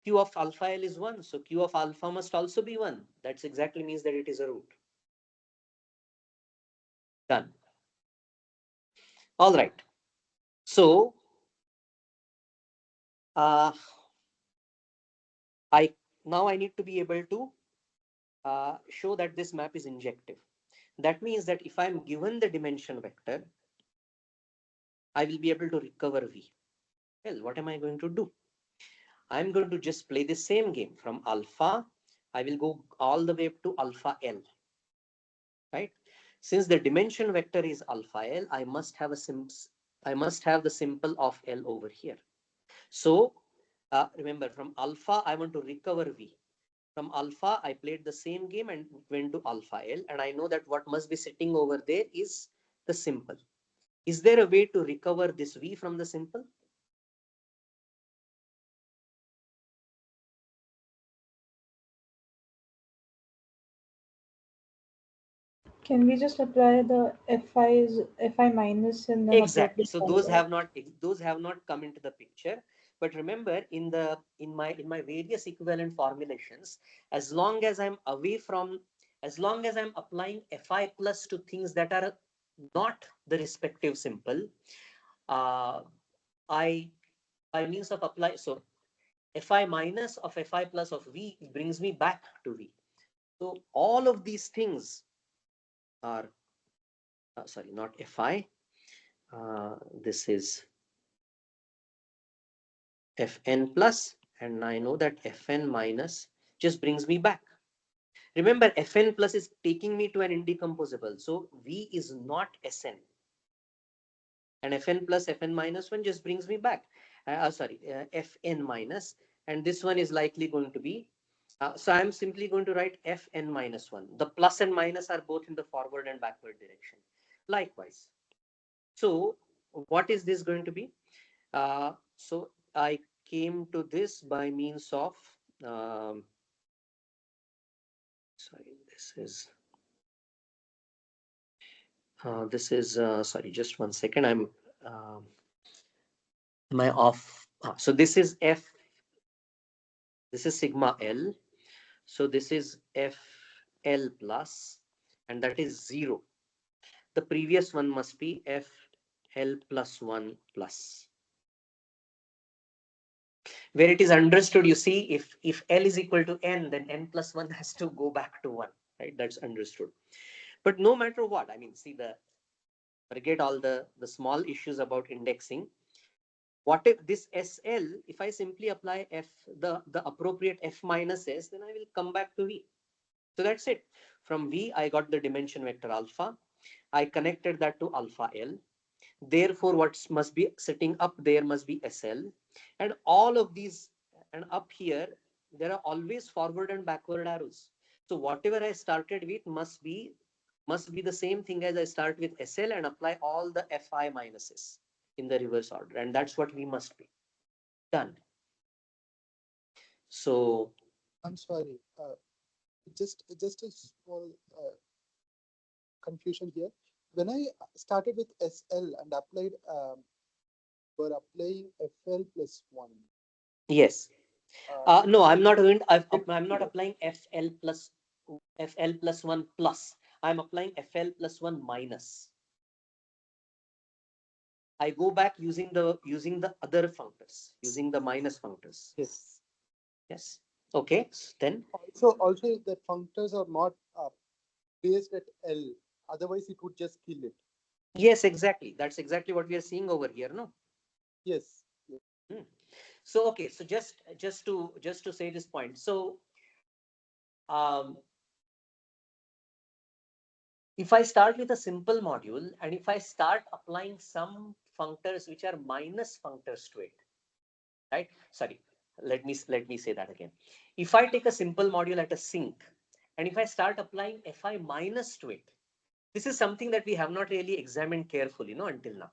Q of alpha L is 1, so Q of alpha must also be 1. That exactly means that it is a root. Done. All right. So uh, I need to be able to show that this map is injective. That means that if I'm given the dimension vector, I will be able to recover V. Well, what am I going to do? I'm going to just play the same game from alpha. I will go all the way up to alpha L. Right? Since the dimension vector is alpha L, I must have the simple of L over here. So remember, from alpha, I want to recover V. From alpha, I played the same game and went to alpha L. And I know that what must be sitting over there is the simple. Is there a way to recover this V from the simple? Can we just apply the fi minus in an Exactly. appropriate So order? those have not come into the picture. But remember, in my various equivalent formulations, as long as I'm applying fi plus to things that are not the respective simple, uh, I by means of apply so fi minus of fi plus of V brings me back to V. So all of these things are sorry, not fi. This is Fn plus, and I know that Fn minus just brings me back. Remember, Fn plus is taking me to an indecomposable, so V is not Sn. And Fn plus Fn minus 1 just brings me back. Fn minus, and this one is likely going to be So I'm simply going to write fn minus 1. The plus and minus are both in the forward and backward direction. Likewise. So what is this going to be? So I came to this by means of, um, sorry, this is, sorry, just one second. Um my off. So this is F, this is sigma L. So this is FL plus, and that is 0. The previous one must be FL plus 1 plus. Where it is understood, you see, if L is equal to N, then N plus 1 has to go back to 1, right? That's understood. But no matter what, I mean, see, forget all the small issues about indexing. What if this SL, if I simply apply the appropriate F minus S, then I will come back to V. So that's it. From V, I got the dimension vector alpha. I connected that to alpha L. Therefore, what must be sitting up there must be SL. And all of these, and up here, there are always forward and backward arrows. So whatever I started with must be the same thing as I start with SL and apply all the Fi minuses in the reverse order. And that's what we must be done. So I'm sorry. Just a small confusion here. When I started with SL and applied, were applying FL plus 1. yes. No, I'm not going. I'm not applying FL plus 1 plus. I'm applying FL plus 1 minus. I go back using the other functors, using the minus functors. Yes. Yes. Okay. Then Also the functors are not based at L. Otherwise, it would just kill it. yes, exactly. That's exactly what we are seeing over here. No. Yes. Yes. Hmm. So okay. So just to say this point. So um, if I start with a simple module and if I start applying some functors which are minus functors to it, right? Sorry, let me say that again. If I take a simple module at a sink and if I start applying Fi minus to it, this is something that we have not really examined carefully, no, until now.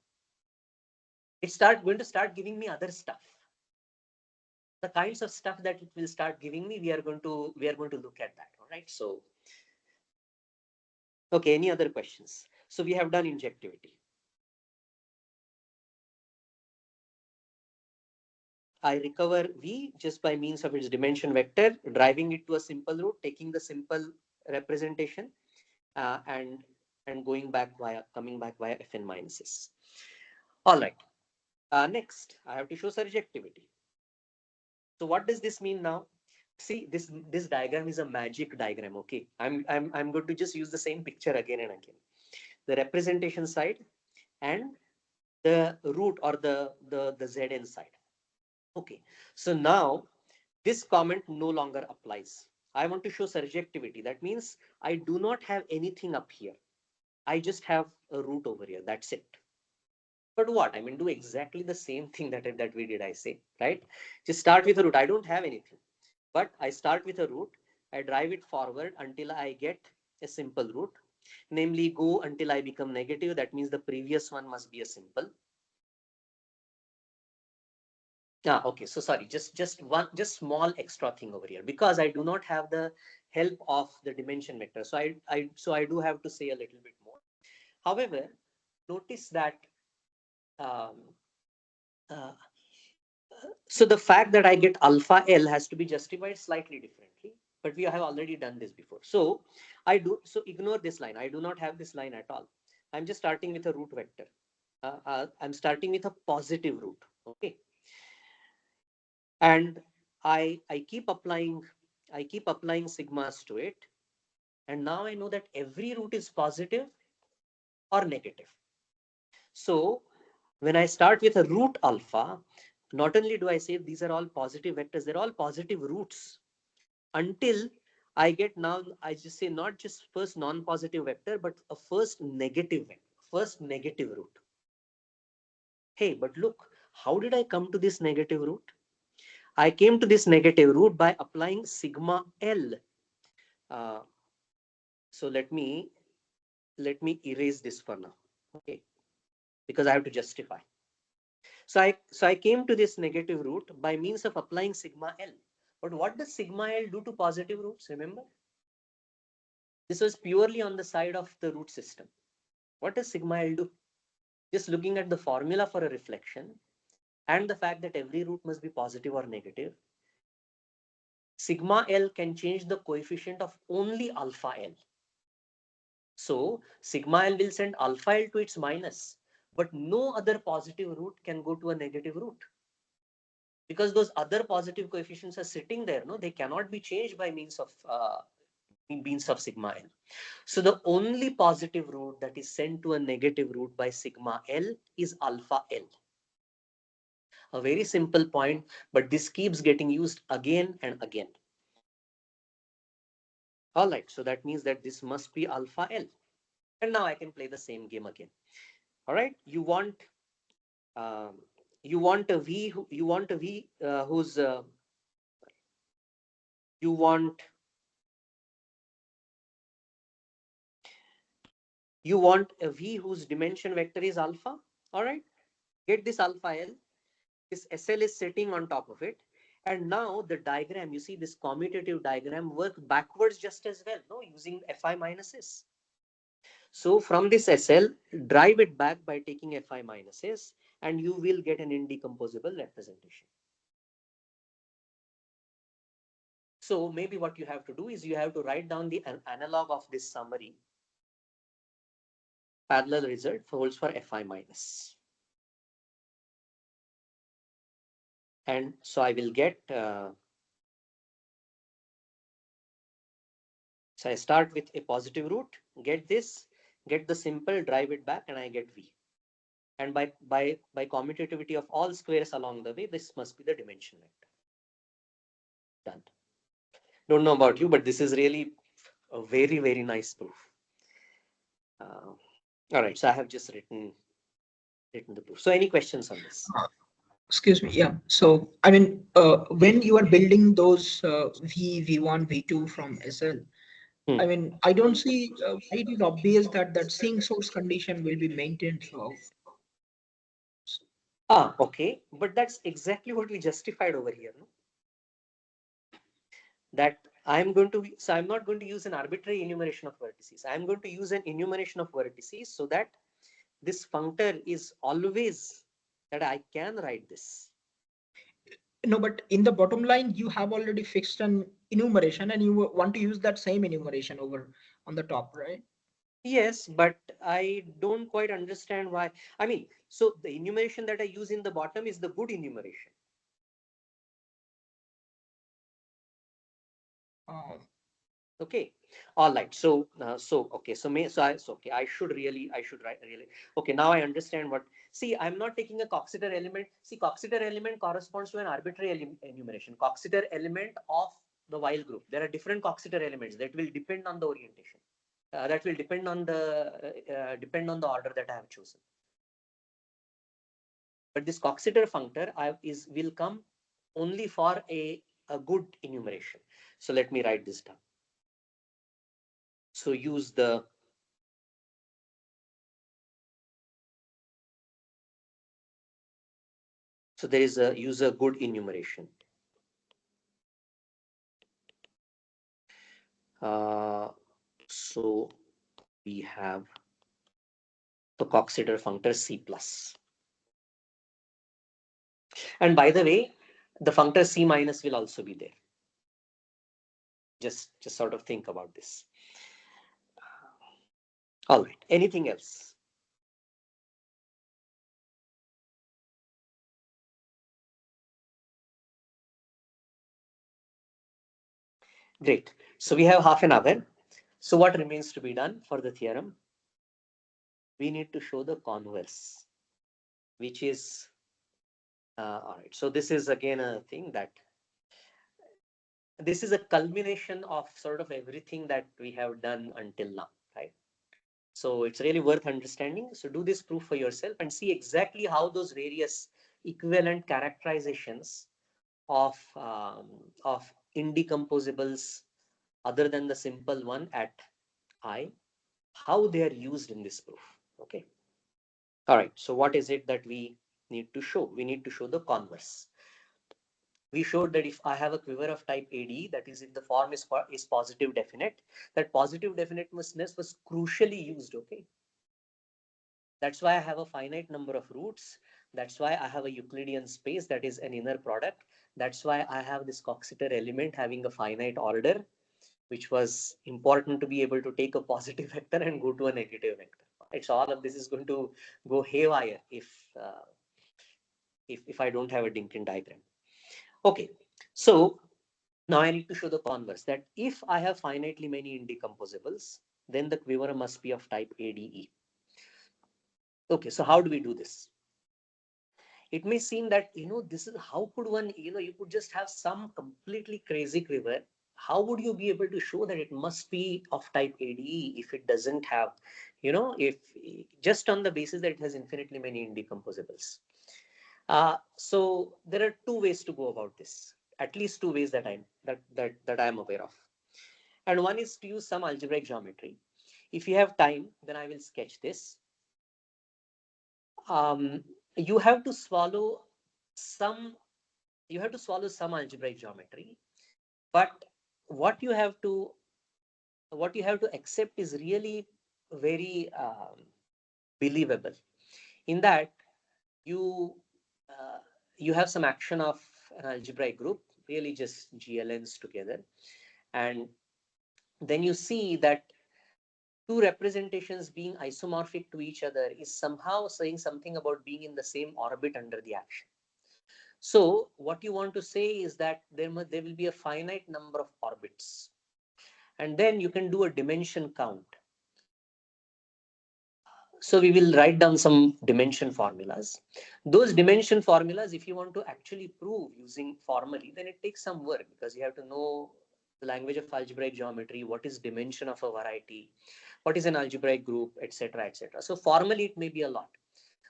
It's going to start giving me other stuff. The kinds of stuff that it will start giving me, we are going to look at that. All right. So okay, any other questions? So we have done injectivity. I recover V just by means of its dimension vector, driving it to a simple root, taking the simple representation, and coming back via Fn minuses. All right. Next, I have to show surjectivity. So what does this mean now? See, this diagram is a magic diagram. Okay, I'm going to just use the same picture again and again. The representation side and the root or the Zn side. Okay, so now this comment no longer applies. I want to show surjectivity. That means I do not have anything up here. I just have a root over here. That's it. But what? I mean, do exactly the same thing that we did, I say, right? Just start with a root. I don't have anything. But I start with a root. I drive it forward until I get a simple root. Namely, go until I become negative. That means the previous one must be a simple. Okay, so sorry, just small extra thing over here because I do not have the help of the dimension vector. So I do have to say a little bit more. However, notice that um, uh, so the fact that I get alpha L has to be justified slightly differently, but we have already done this before. So ignore this line. I do not have this line at all. I'm just starting with a root vector. I'm starting with a positive root. Okay. And I keep applying sigmas to it. And now I know that every root is positive or negative. So when I start with a root alpha, not only do I say these are all positive vectors, they're all positive roots until I get now, I just say not just first non-positive vector, but a first negative vector, first negative root. Hey, but look, how did I come to this negative root? I came to this negative root by applying sigma L. Uh, so let me erase this for now, okay? Because I have to justify. So I came to this negative root by means of applying sigma L. But what does sigma L do to positive roots? Remember, this was purely on the side of the root system. What does sigma L do? Just looking at the formula for a reflection and the fact that every root must be positive or negative, sigma L can change the coefficient of only alpha L. So sigma L will send alpha L to its minus, but no other positive root can go to a negative root, because those other positive coefficients are sitting there. No, they cannot be changed by means of sigma L. So the only positive root that is sent to a negative root by sigma L is alpha L. A very simple point, but this keeps getting used again and again. All right, so that means that this must be alpha L. And now I can play the same game again. All right, um, you want a V, whose you want a V whose dimension vector is alpha. All right, get this alpha L. This SL is sitting on top of it. And now the diagram, you see this commutative diagram works backwards just as well, no, using Fi minus S. So from this SL, drive it back by taking Fi minus S, and you will get an indecomposable representation. So maybe what you have to do is you have to write down the analog of this summary parallel result holds for Fi minus. And so I will get, so I start with a positive root, get this, get the simple, drive it back, and I get V. And by commutativity of all squares along the way, this must be the dimension vector. Done. Don't know about you, but this is really a very, very nice proof. All right, so I have just written the proof. So any questions on this? Excuse me. Yeah. So, I mean, when you are building those V1, V2 from SL, I mean, I don't see why it is obvious that that sink source condition will be maintained throughout. Okay. But that's exactly what we justified over here. No? That I'm not going to use an arbitrary enumeration of vertices. I'm going to use an enumeration of vertices so that this functor is always that I can write this. No, but in the bottom line, you have already fixed an enumeration and you want to use that same enumeration over on the top, right? Yes, but I don't quite understand why. I mean, so the enumeration that I use in the bottom is the good enumeration. Okay. All right. So okay. I should write really. Okay. Now I understand what. See, I'm not taking a Coxeter element. See, Coxeter element corresponds to an arbitrary enumeration. Coxeter element of the while group. There are different Coxeter elements that will depend on the orientation. That will depend on the order that I have chosen. But this Coxeter functor will come only for a good enumeration. So let me write this down. So use the there is a user good enumeration. So we have the Coxeter functor C plus. And by the way, the functor C minus will also be there. Just sort of think about this. All right. Anything else? Great. So we have half an hour. So what remains to be done for the theorem? We need to show the converse, which is all right. So this is again a thing that this is a culmination of sort of everything that we have done until now, right? So it's really worth understanding. So do this proof for yourself and see exactly how those various equivalent characterizations of indecomposables other than the simple one at I, how they are used in this proof. Okay. All right. So what is it that we need to show? We need to show the converse. We showed that if I have a quiver of type AD, that is if the form is positive definite, that positive definiteness was crucially used. Okay. That's why I have a finite number of roots. That's why I have a Euclidean space that is an inner product. That's why I have this Coxeter element having a finite order, which was important to be able to take a positive vector and go to a negative vector. Right? So all of this is going to go haywire if I don't have a Dinkin diagram. Okay, so now I need to show the converse, that if I have finitely many indecomposables, then the quiver must be of type ADE. Okay, so how do we do this? It may seem that, this is how could one, you could just have some completely crazy quiver. How would you be able to show that it must be of type ADE if it doesn't have, if just on the basis that it has infinitely many indecomposables? So there are two ways to go about this, at least two ways that I'm aware of. And one is to use some algebraic geometry. If you have time, then I will sketch this. Um, you have to swallow some some algebraic geometry, but what you have to accept is really very believable, in that you uh, you have some action of an algebraic group, really just GLNs together, and then you see that two representations being isomorphic to each other is somehow saying something about being in the same orbit under the action. So what you want to say is that there will be a finite number of orbits, and then you can do a dimension count. So we will write down some dimension formulas. Those dimension formulas, if you want to actually prove using formally, then it takes some work, because you have to know the language of algebraic geometry, what is dimension of a variety, what is an algebraic group, etc., etc. So formally it may be a lot,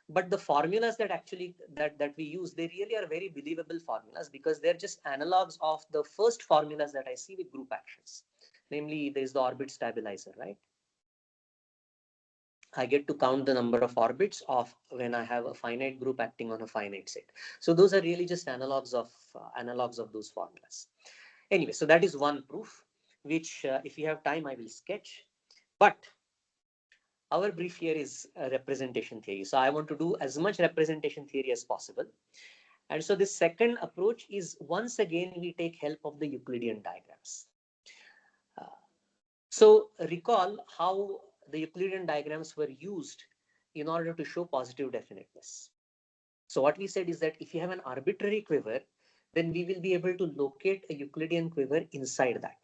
but the formulas that actually that we use, they really are very believable formulas, because they're just analogs of the first formulas that I see with group actions. Namely, there is the orbit stabilizer, right? I get to count the number of orbits of when I have a finite group acting on a finite set. So those are really just analogs of those formulas. Anyway, so that is one proof, which if you have time, I will sketch. But our brief here is representation theory. So I want to do as much representation theory as possible. And so the second approach is, once again, we take help of the Euclidean diagrams. Uh, so recall how the Euclidean diagrams were used in order to show positive definiteness. So what we said is that if you have an arbitrary quiver, then we will be able to locate a Euclidean quiver inside that.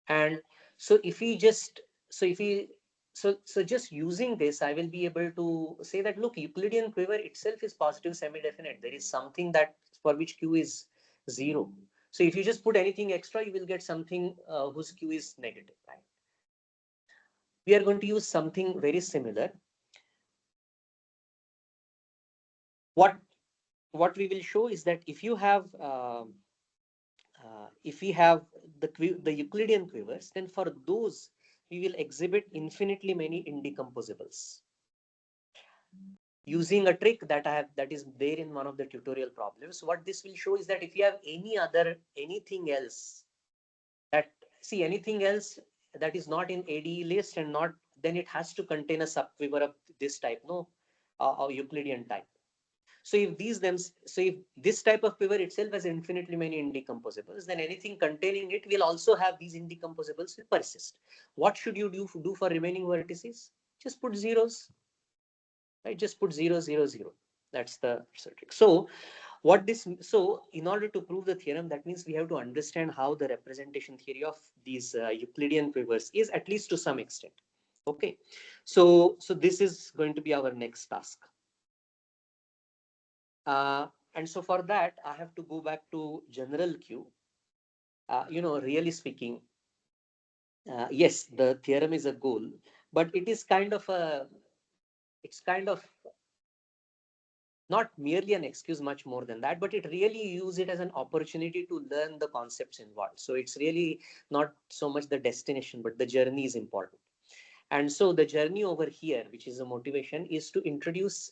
And so if we just, so if we, so just using this, I will be able to say that, look, Euclidean quiver itself is positive semi-definite. There is something that for which Q is 0. So if you just put anything extra, you will get something whose Q is negative, right? We are going to use something very similar. What we will show is that if you have if we have the Euclidean quivers, then for those we will exhibit infinitely many indecomposables using a trick that is there in one of the tutorial problems. What this will show is that if you have anything else anything else that is not in ADE list, and not, then it has to contain a subquiver of this type, no, or Euclidean type. So if this type of quiver itself has infinitely many indecomposables, then anything containing it will also have these indecomposables will persist. What should you do for remaining vertices? Just put zeros, right? Just put 0, 0, 0. That's the trick. So in order to prove the theorem, that means we have to understand how the representation theory of these Euclidean quivers is, at least to some extent. Okay, so this is going to be our next task. And so for that, I have to go back to general Q. Really speaking, yes, the theorem is a goal, but it is kind of not merely an excuse, much more than that, but it really use it as an opportunity to learn the concepts involved. So it's really not so much the destination, but the journey is important. And so the journey over here, which is a motivation, is to introduce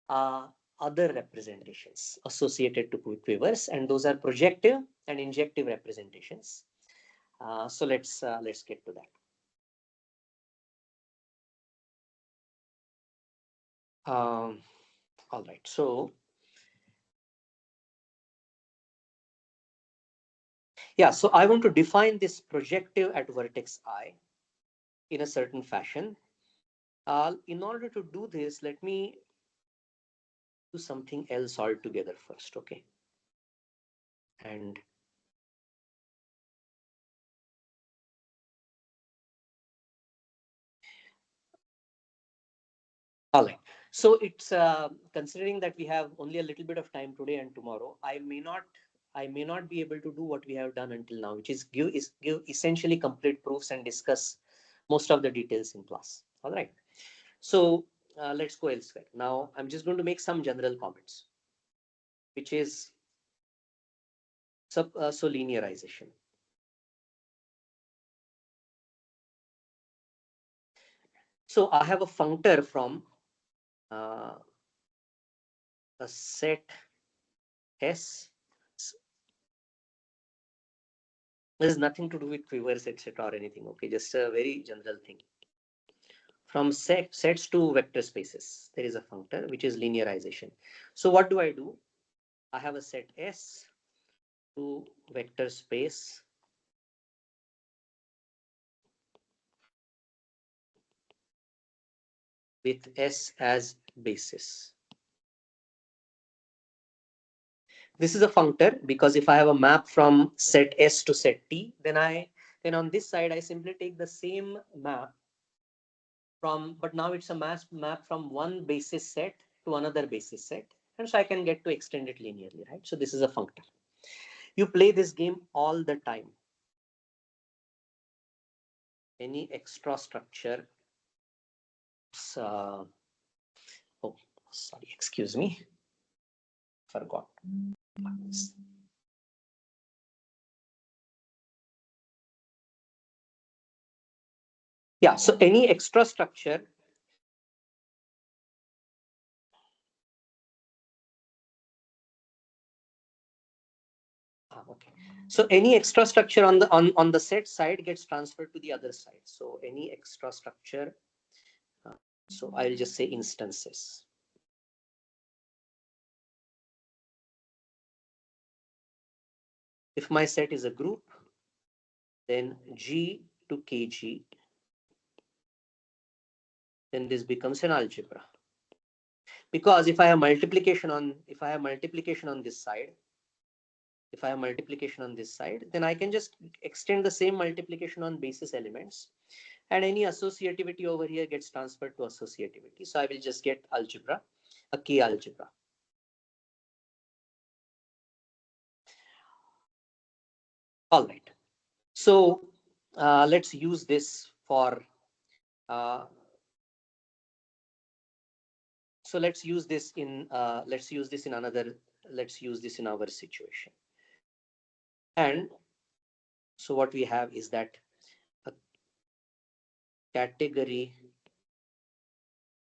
uh, other representations associated to quivers, and those are projective and injective representations. So let's get to that. All right. So yeah, so I want to define this projective at vertex I in a certain fashion. In order to do this, let me do something else altogether first, okay? And all right. So it's considering that we have only a little bit of time today and tomorrow, I may not be able to do what we have done until now, which is give essentially complete proofs and discuss most of the details in class. All right. So let's go elsewhere. Now I'm just going to make some general comments, which is so linearization. So I have a functor from uh, a set S. There is nothing to do with quivers, etc., or anything. Okay, just a very general thing. From sets to vector spaces, there is a functor which is linearization. So what do? I have a set S to vector space with S as basis. This is a functor because if I have a map from set S to set T, then on this side I simply take the same map from, but now it's a map from one basis set to another basis set, and so I can get to extend it linearly, right? So this is a functor. You play this game all the time. Any extra structure, oh sorry, excuse me, forgot. Yeah, so any extra structure okay. So any extra structure on the set side gets transferred to the other side. So any extra structure, so I'll just say instances. If my set is a group, then G to KG, then this becomes an algebra. Because if I have multiplication on this side, then I can just extend the same multiplication on basis elements, and any associativity over here gets transferred to associativity. So I will just get algebra, a K algebra. All right. So let's use this for. So let's use this in our situation. And so what we have is that a category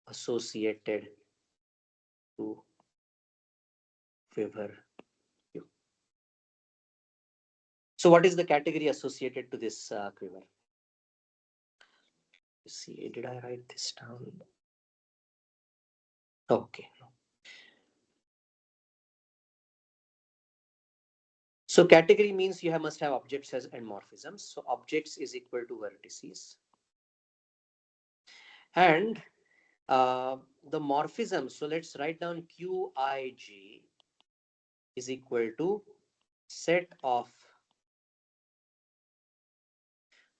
associated to quiver Q. So what is the category associated to this quiver? Let's see, did I write this down? Okay. So category means you must have objects as and morphisms. So objects is equal to vertices. And the morphism, so let's write down Qij is equal to set of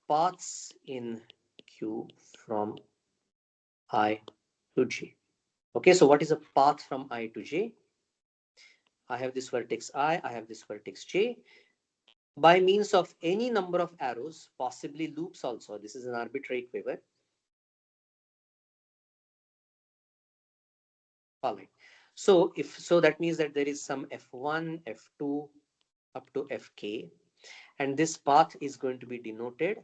paths in Q from I to J. Okay, so what is a path from I to J? I have this vertex I have this vertex J. By means of any number of arrows, possibly loops also, this is an arbitrary quiver. All right. So that means that there is some f1, f2 up to fk, and this path is going to be denoted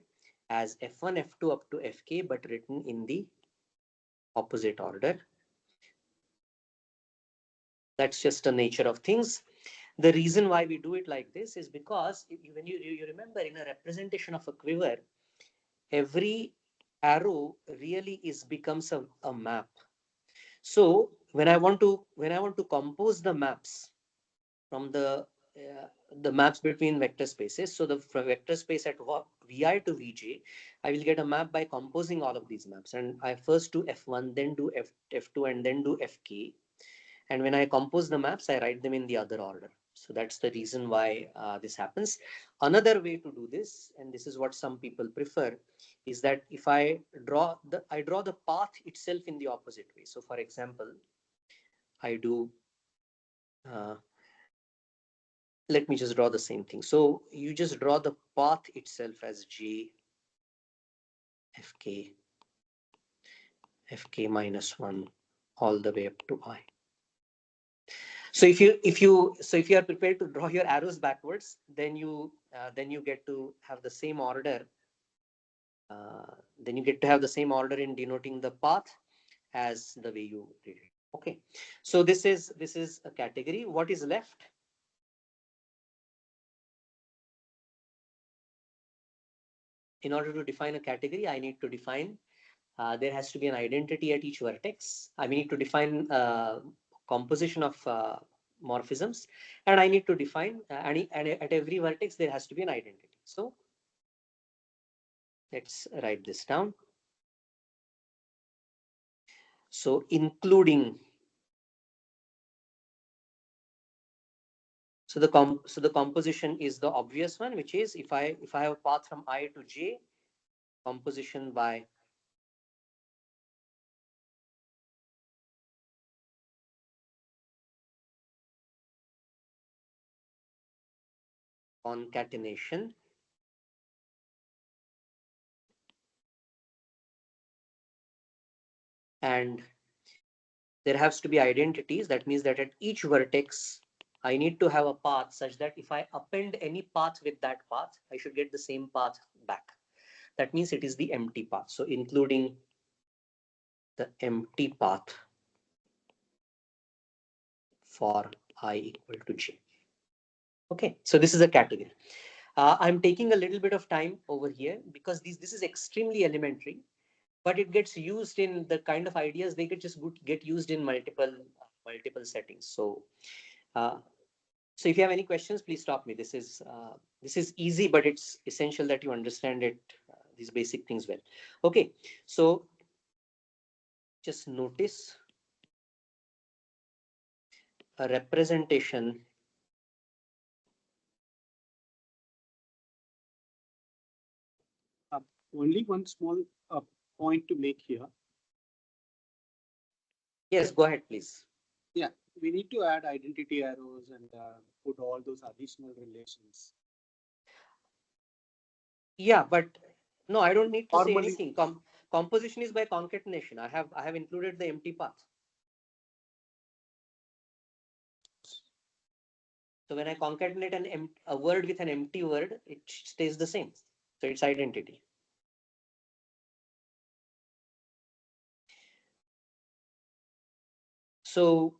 as f1, f2 up to fk, but written in the opposite order. That's just the nature of things. The reason why we do it like this is because when you remember, in a representation of a quiver, every arrow really becomes a map. So when I want to compose the maps from the maps between vector spaces, so the vector space at vi to vj, I will get a map by composing all of these maps, and I first do f1, then do f2, and then do fk. And when I compose the maps, I write them in the other order. So that's the reason why this happens. Another way to do this, and this is what some people prefer, is that if I draw the path itself in the opposite way. So for example, I do uh, let me just draw the same thing. So you just draw the path itself as j fk fk minus 1 all the way up to I. So if you are prepared to draw your arrows backwards, then you get to have the same order. Then you get to have the same order in denoting the path as the way you did it. Okay. So this is a category. What is left? In order to define a category, I need to define. There has to be an identity at each vertex. I need to define composition of morphisms, and I need to define and at every vertex there has to be an identity. So let's write this down. So including, so the composition is the obvious one, which is if I have a path from I to j, composition by concatenation, and there has to be identities. That means that at each vertex, I need to have a path such that if I append any path with that path, I should get the same path back. That means it is the empty path. So including the empty path for I equal to j. Okay, so this is a category. I'm taking a little bit of time over here because this is extremely elementary, but it gets used in the kind of ideas they could just get used in multiple settings. Uh, so if you have any questions, please stop me. This is easy, but it's essential that you understand it, these basic things well. Okay, so just notice a representation Only one small point to make here. Yes, go ahead, please. Yeah, we need to add identity arrows and put all those additional relations. Yeah, but no, I don't need to say Normally, anything. Composition is by concatenation. I have included the empty path. So when I concatenate a word with an empty word, it stays the same. So it's identity. So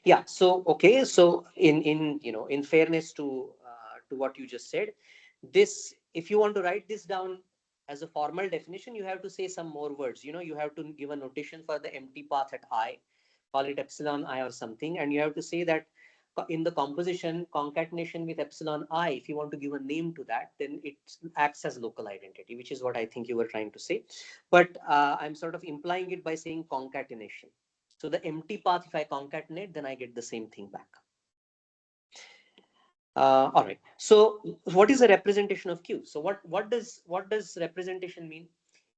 yeah, so okay, so in fairness to what you just said, this, if you want to write this down as a formal definition, you have to say some more words. You have to give a notation for the empty path at I, call it epsilon I or something, and you have to say that in the composition concatenation with epsilon I, if you want to give a name to that, then it acts as local identity, which is what I think you were trying to say. But I'm sort of implying it by saying concatenation. So the empty path, if I concatenate, then I get the same thing back. All right. So what is a representation of Q? So what does representation mean?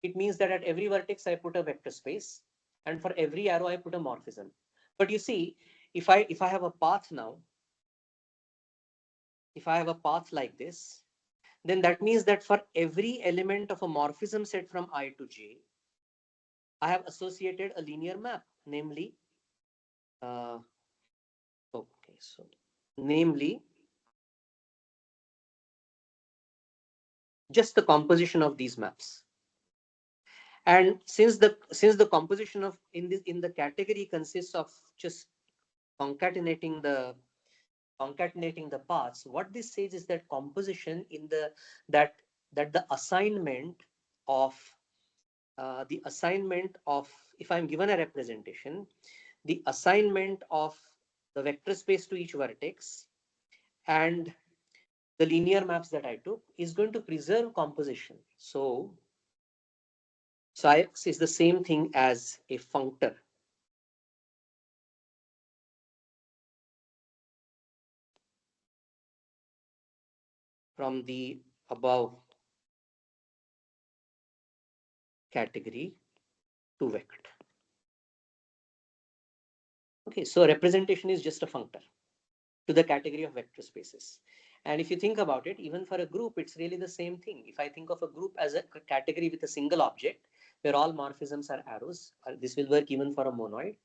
It means that at every vertex I put a vector space, and for every arrow I put a morphism. But you see, if I have a path now, if I have a path like this, then that means that for every element of a morphism set from I to J, I have associated a linear map, namely Okay, so namely just the composition of these maps. And since the composition of in the category consists of just concatenating the paths, what this says is that composition in that that the assignment of the assignment of, if I'm given a representation, the assignment of the vector space to each vertex and the linear maps that I took is going to preserve composition. So X is the same thing as a functor from the above category to vector. Okay, so representation is just a functor to the category of vector spaces. And if you think about it, even for a group, it's really the same thing. If I think of a group as a category with a single object, where all morphisms are arrows, this will work even for a monoid,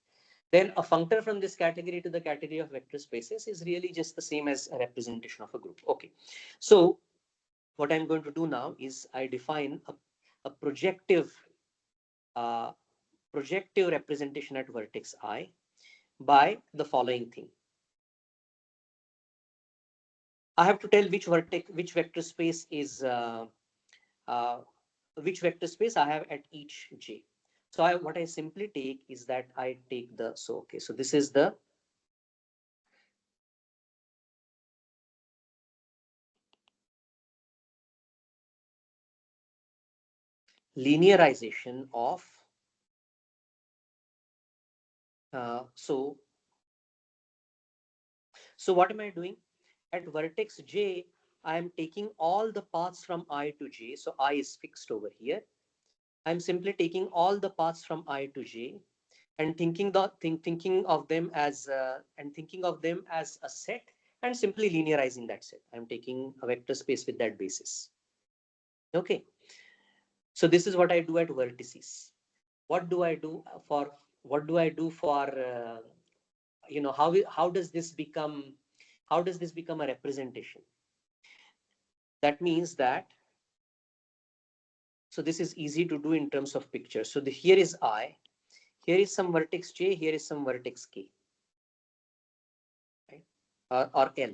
then a functor from this category to the category of vector spaces is really just the same as a representation of a group. Okay, so what I'm going to do now is I define a uh, projective representation at vertex I by the following thing. I have to tell which vertex, which vector space is uh, which vector space I have at each j. So what I simply take is that I take the, so okay, so this is the linearization of so what am I doing at vertex j? I am taking all the paths from I to j, so I is fixed over here. I'm simply taking all the paths from I to j and thinking of them as a set and simply linearizing that set. I'm taking a vector space with that basis. Okay, so this is what I do at vertices. What do I do for how does this become a representation? That means that, so this is easy to do in terms of picture. So here is I, here is some vertex j, here is some vertex k, right? Or L.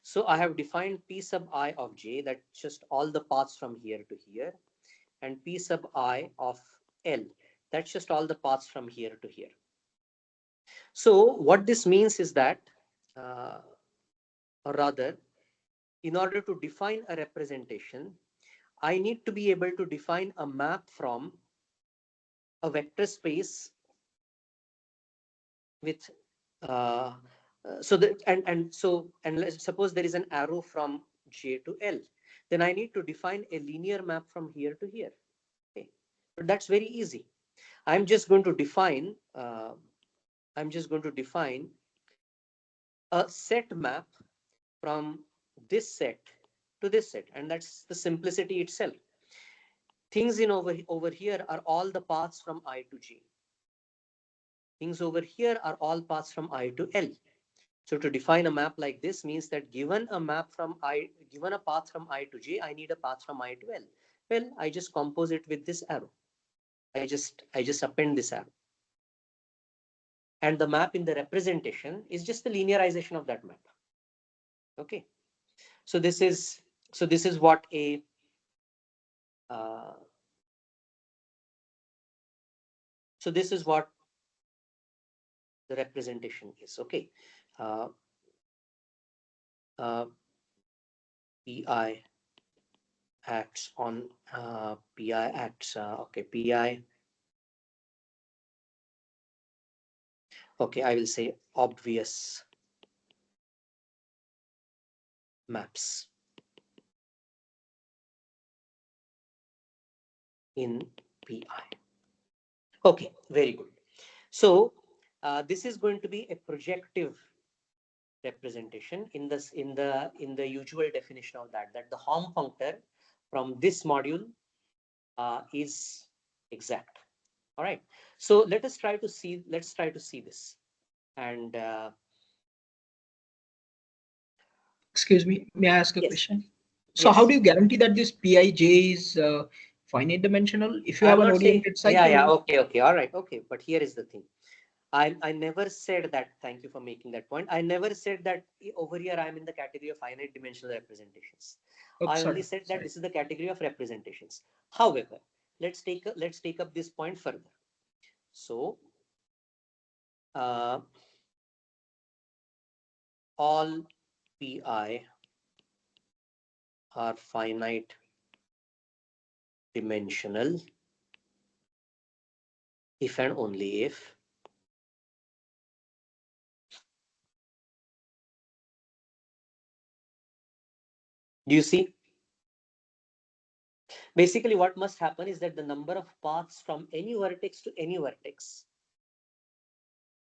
So I have defined P sub I of j, that's just all the paths from here to here, and P sub I of L, that's just all the paths from here to here. So what this means is that, or rather, in order to define a representation, I need to be able to define a map from a vector space with so that and let's suppose there is an arrow from j to L, then I need to define a linear map from here to here. Okay, but that's very easy. I'm just going to define a set map from this set to this set, and that's the simplicity itself. Things in over here are all the paths from I to j. Things over here are all paths from I to L. So to define a map like this means that given a path from I to j, I need a path from I to L. Well, I just compose it with this arrow. I just append this arrow. And the map in the representation is just the linearization of that map. Okay. So this is what a uh, so this is what the representation is. Okay. Uh, PI acts on PI acts. Okay, PI. Okay, I will say obvious maps in PI. Okay, very good. So this is going to be a projective representation in the usual definition of that the Hom functor from this module is exact. All right. So let's try to see this. And Excuse me, may I ask a yes, question? So how yes. do you guarantee that this Pij is finite dimensional? If you have I'm an not saying, oriented yeah, yeah, cycle, okay, okay, all right, okay. But here is the thing. I never said that. Thank you for making that point. I never said that over here I'm in the category of finite dimensional representations. oh, I only sorry, said that sorry. this is the category of representations. However, let's take up this point further. So uh, all pi are finite dimensional if and only if do you see, basically what must happen is that the number of paths from any vertex to any vertex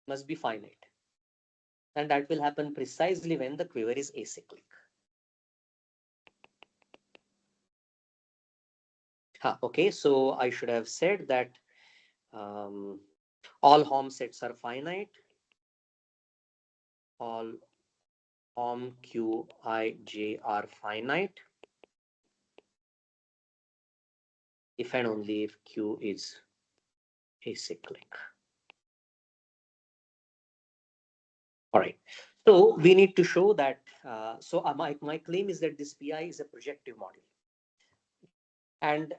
must be finite, and that will happen precisely when the quiver is acyclic. Okay, so I should have said that um, all Hom sets are finite, all Hom Qij are finite if and only if Q is acyclic. All right. So we need to show that. My claim is that this PI is a projective model. And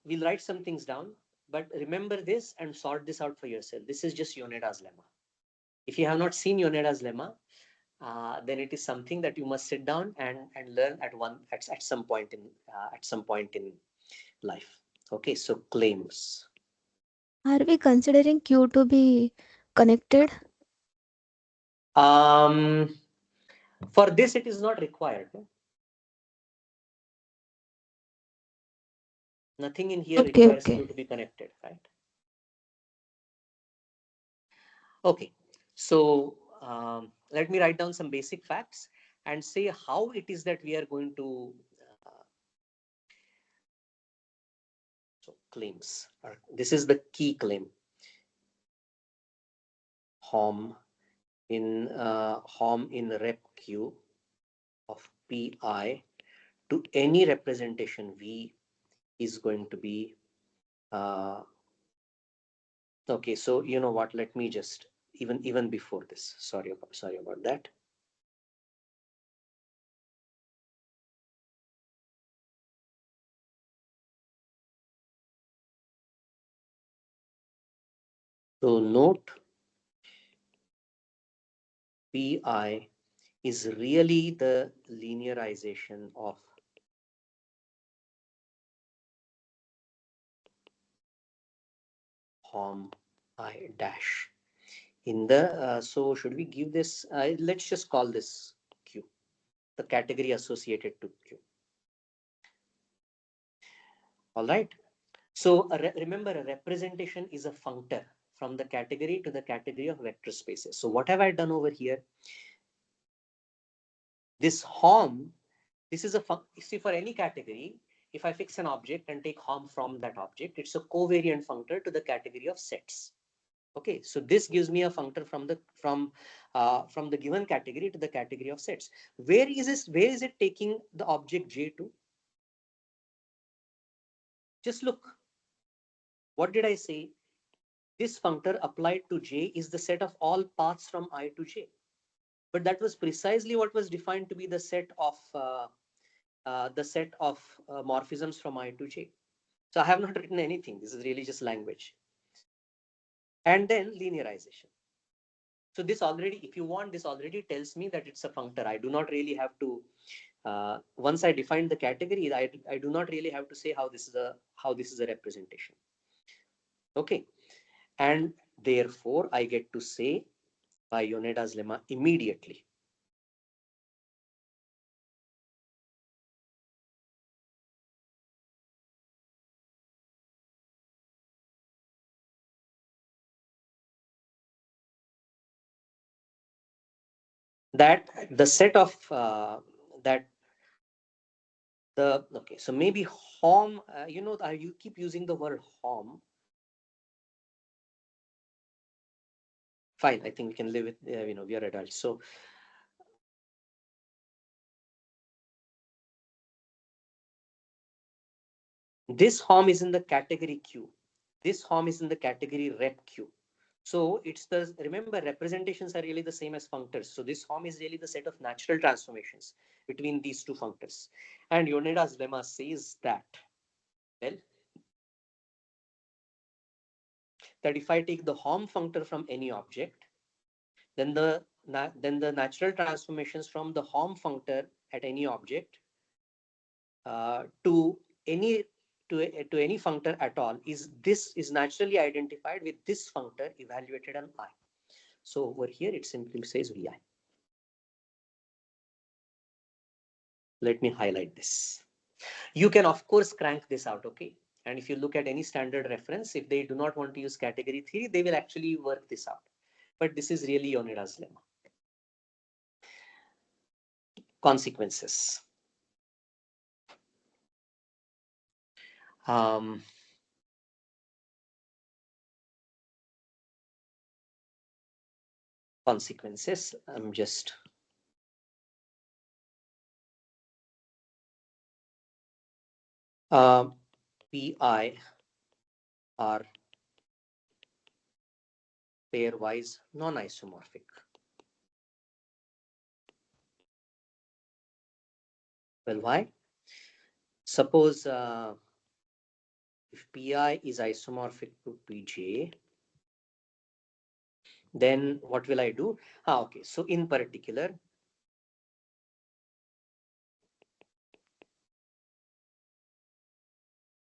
we'll write some things down, but remember this and sort this out for yourself. This is just Yoneda's lemma. If you have not seen Yoneda's lemma, then it is something that you must sit down and learn at some point in life. Okay, so claims. Are we considering Q to be connected? Um, for this, it is not required. No? Nothing in here Okay, requires okay. Q to be connected, right? Okay, so let me write down some basic facts and say how it is that we are going to. So claims. This is the key claim. Hom in rep Q of pi to any representation V is going to be okay. So you know what? Let me just even before this. Sorry about that. So note pi is really the linearization of Hom I dash in the so should we give this let's just call this Q, the category associated to Q. All right. So remember, a representation is a functor from the category to the category of vector spaces. So what have I done over here? This Hom, this is a see for any category. If I fix an object and take Hom from that object, it's a covariant functor to the category of sets. Okay, so this gives me a functor from the given category to the category of sets. Where is it taking the object J to? Just look. What did I say? This functor applied to J is the set of all paths from I to J. But that was precisely what was defined to be the set of morphisms from I to J. So I have not written anything. This is really just language. And then linearization. So this already, if you want, this already tells me that it's a functor. I do not really have to. Once I define the category, I do not really have to say how this is a representation. Okay, and therefore I get to say by Yoneda's lemma immediately that the set of that the okay, so maybe Hom, you keep using the word Hom. Fine, I think we can live with, we are adults. So this Hom is in the category Q. This Hom is in the category rep Q. So it's the, remember, representations are really the same as functors. So this Hom is really the set of natural transformations between these two functors. And Yoneda's lemma says that, well, that if I take the Hom functor from any object, then the natural transformations from the Hom functor at any object to any to any functor at all is naturally identified with this functor evaluated on I. So over here it simply says Vi. Let me highlight this. You can of course crank this out, okay? And if you look at any standard reference, if they do not want to use category theory, they will actually work this out. But this is really Yoneda's lemma. Consequences. Consequences. I'm just Pi are pairwise non-isomorphic. Well, why? Suppose if Pi is isomorphic to Pj, then what will I do? Okay, so in particular,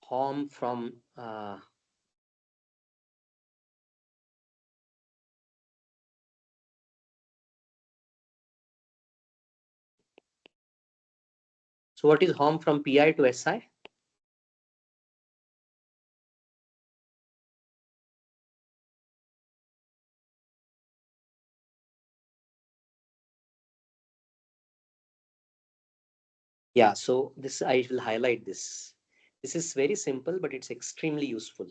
Hom from so what is Hom from Pi to Si? Yeah, so this I will highlight this. This is very simple, but it's extremely useful.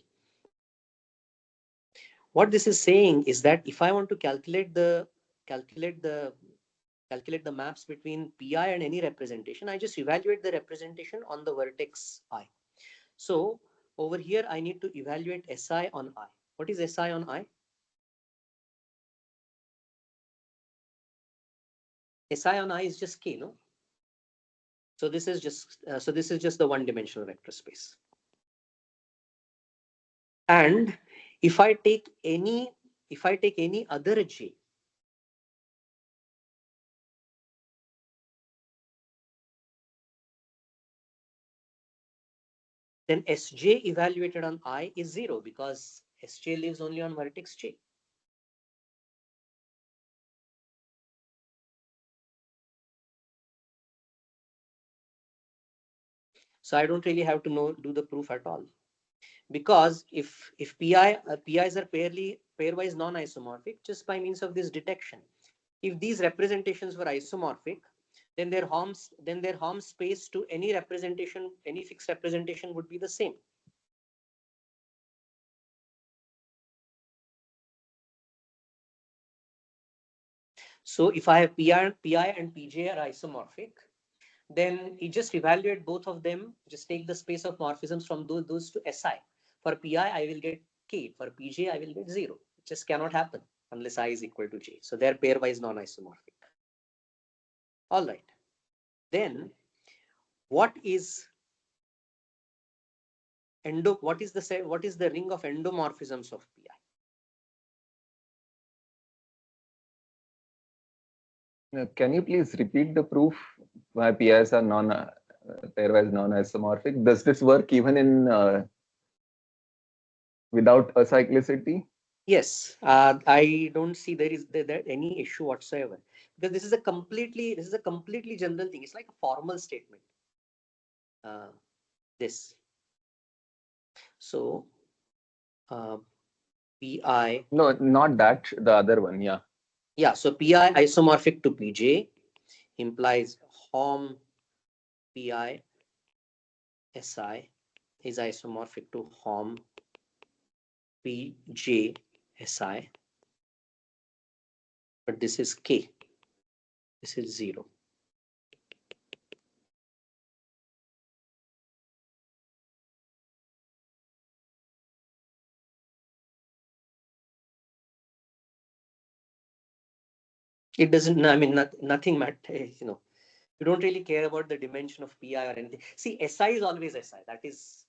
What this is saying is that if I want to calculate the maps between Pi and any representation, I just evaluate the representation on the vertex I. So over here, I need to evaluate Si on I. What is Si on I? Si on I is just K, no? So this is just the one-dimensional vector space. And if I take any other J, then Sj evaluated on I is 0 because Sj lives only on vertex J. So I don't really have to do the proof at all, because if PIs are pairwise non-isomorphic just by means of this detection. If these representations were isomorphic, then their Hom space to any representation, any fixed representation would be the same. So if I have Pi and Pj are isomorphic, then you just evaluate both of them, just take the space of morphisms from those to Si. For Pi, I will get K. For Pj, I will get 0. It just cannot happen unless I is equal to J. So they're pairwise non-isomorphic. All right. Then what is the ring of endomorphisms of Pi? Can you please repeat the proof why PIs are pairwise non-isomorphic? Does this work even in without acyclicity? Yes, I don't see there any issue whatsoever, because this is a completely general thing. It's like a formal statement. This. So Pi. No, not that. The other one, yeah. Yeah. So Pi isomorphic to Pj implies Hom Pi Si is isomorphic to Hom Pj Si. but this is K. This is 0. It doesn't, I mean, nothing matters, you don't really care about the dimension of pi or anything. See, SI is always SI. That is,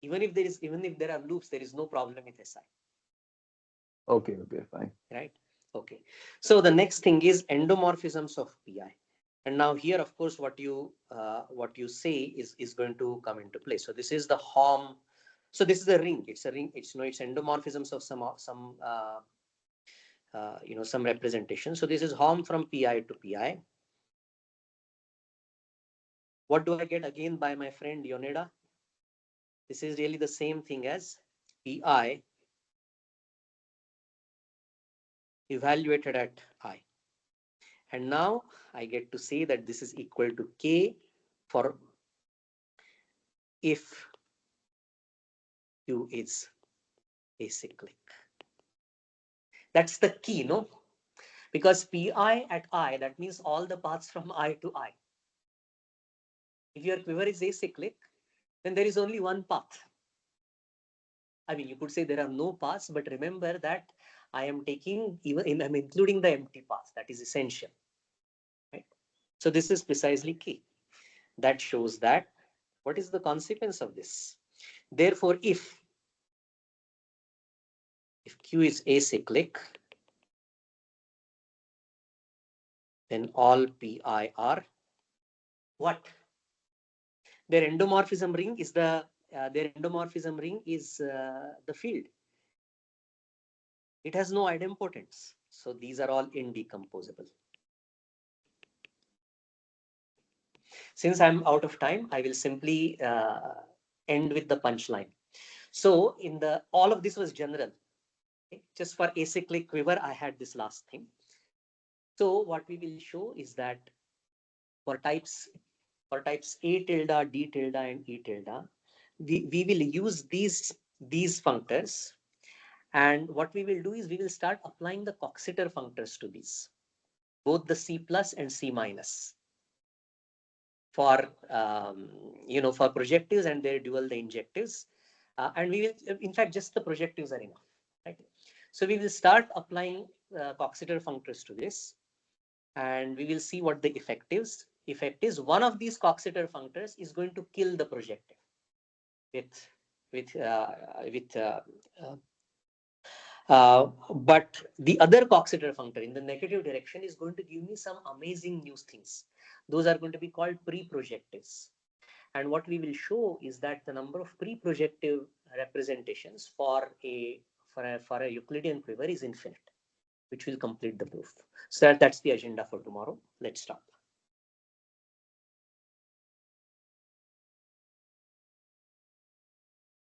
even if there are loops, there is no problem with SI. Okay, fine. Right? Okay. So the next thing is endomorphisms of pi. And now here, of course, what you say is going to come into play. So this is the Hom. So this is a ring. It's a ring. It's endomorphisms of some some representation. So this is Hom from pi to pi. What do I get again by my friend Yoneda? This is really the same thing as pi evaluated at I. And now I get to say that this is equal to K for if Q is acyclic. That's the key, no? Because pi at I, that means all the paths from I to I. If your quiver is acyclic, then there is only one path. I mean, you could say there are no paths, but remember that I am taking I'm including the empty path. That is essential. Right? So this is precisely key. That shows that what is the consequence of this? Therefore, if Q is acyclic, then all pi are what? Their endomorphism ring is the field. It has no idempotence. So these are all indecomposable. Since I'm out of time, I will simply end with the punchline. So all of this was general. Okay? Just for acyclic quiver, I had this last thing. So what we will show is that for types A tilde, D tilde, and E tilde, we will use these functors. And what we will do is we will start applying the Coxeter functors to these, both the C plus and C minus, for for projectives and their dual, the injectives. And we will, in fact, just the projectives are enough. Right? So we will start applying Coxeter functors to this, and we will see what the effect is. One of these Coxeter functors is going to kill the projective but the other Coxeter functor in the negative direction is going to give me some amazing new things. Those are going to be called pre-projectives. And what we will show is that the number of pre-projective representations for a Euclidean quiver is infinite, which will complete the proof. So that's the agenda for tomorrow. Let's start.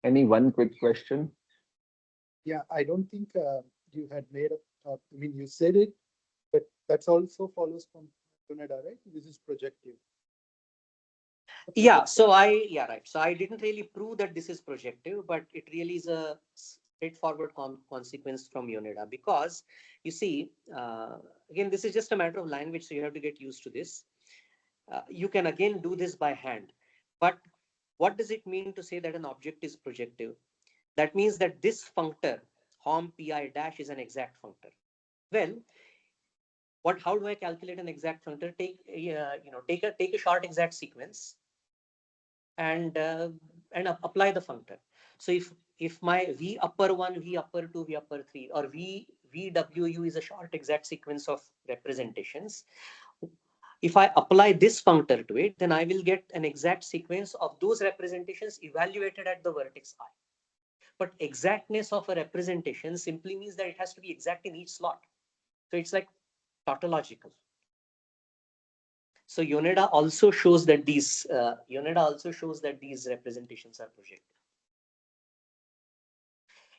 Any one quick question? Yeah, I don't think you had made up. I mean, you said it, but that's also follows from Yoneda, right? This is projective. Yeah. So right. So I didn't really prove that this is projective, but it really is a straightforward consequence from Yoneda, because you see, again, this is just a matter of language, so you have to get used to this. You can again do this by hand, but what does it mean to say that an object is projective? That means that this functor Hom pi dash is an exact functor. Well, how do I calculate an exact functor? Take a short exact sequence and apply the functor. So if my v upper 1, v upper 2, v upper 3, or vwu is a short exact sequence of representations, if I apply this functor to it, then I will get an exact sequence of those representations evaluated at the vertex I. But exactness of a representation simply means that it has to be exact in each slot. So it's like tautological. So Yoneda also shows that these representations are projective.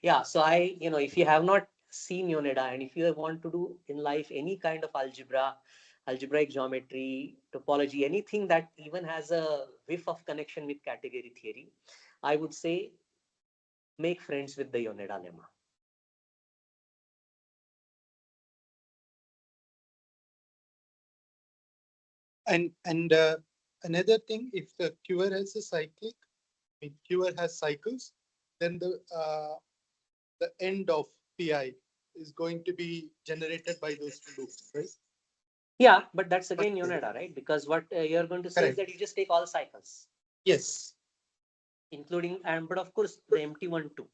Yeah. So if you have not seen Yoneda, and if you want to do in life any kind of algebraic geometry, topology, anything that even has a whiff of connection with category theory, I would say make friends with the Yoneda lemma. And another thing, if the Quiver has a cyclic, Quiver has cycles, then the end of PI is going to be generated by those two loops, right? Yeah, but that's again Yoneda, right? Because what you're going to say is Correct. that you just take all cycles, Yes. including, and but of course the empty one too.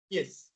Yes.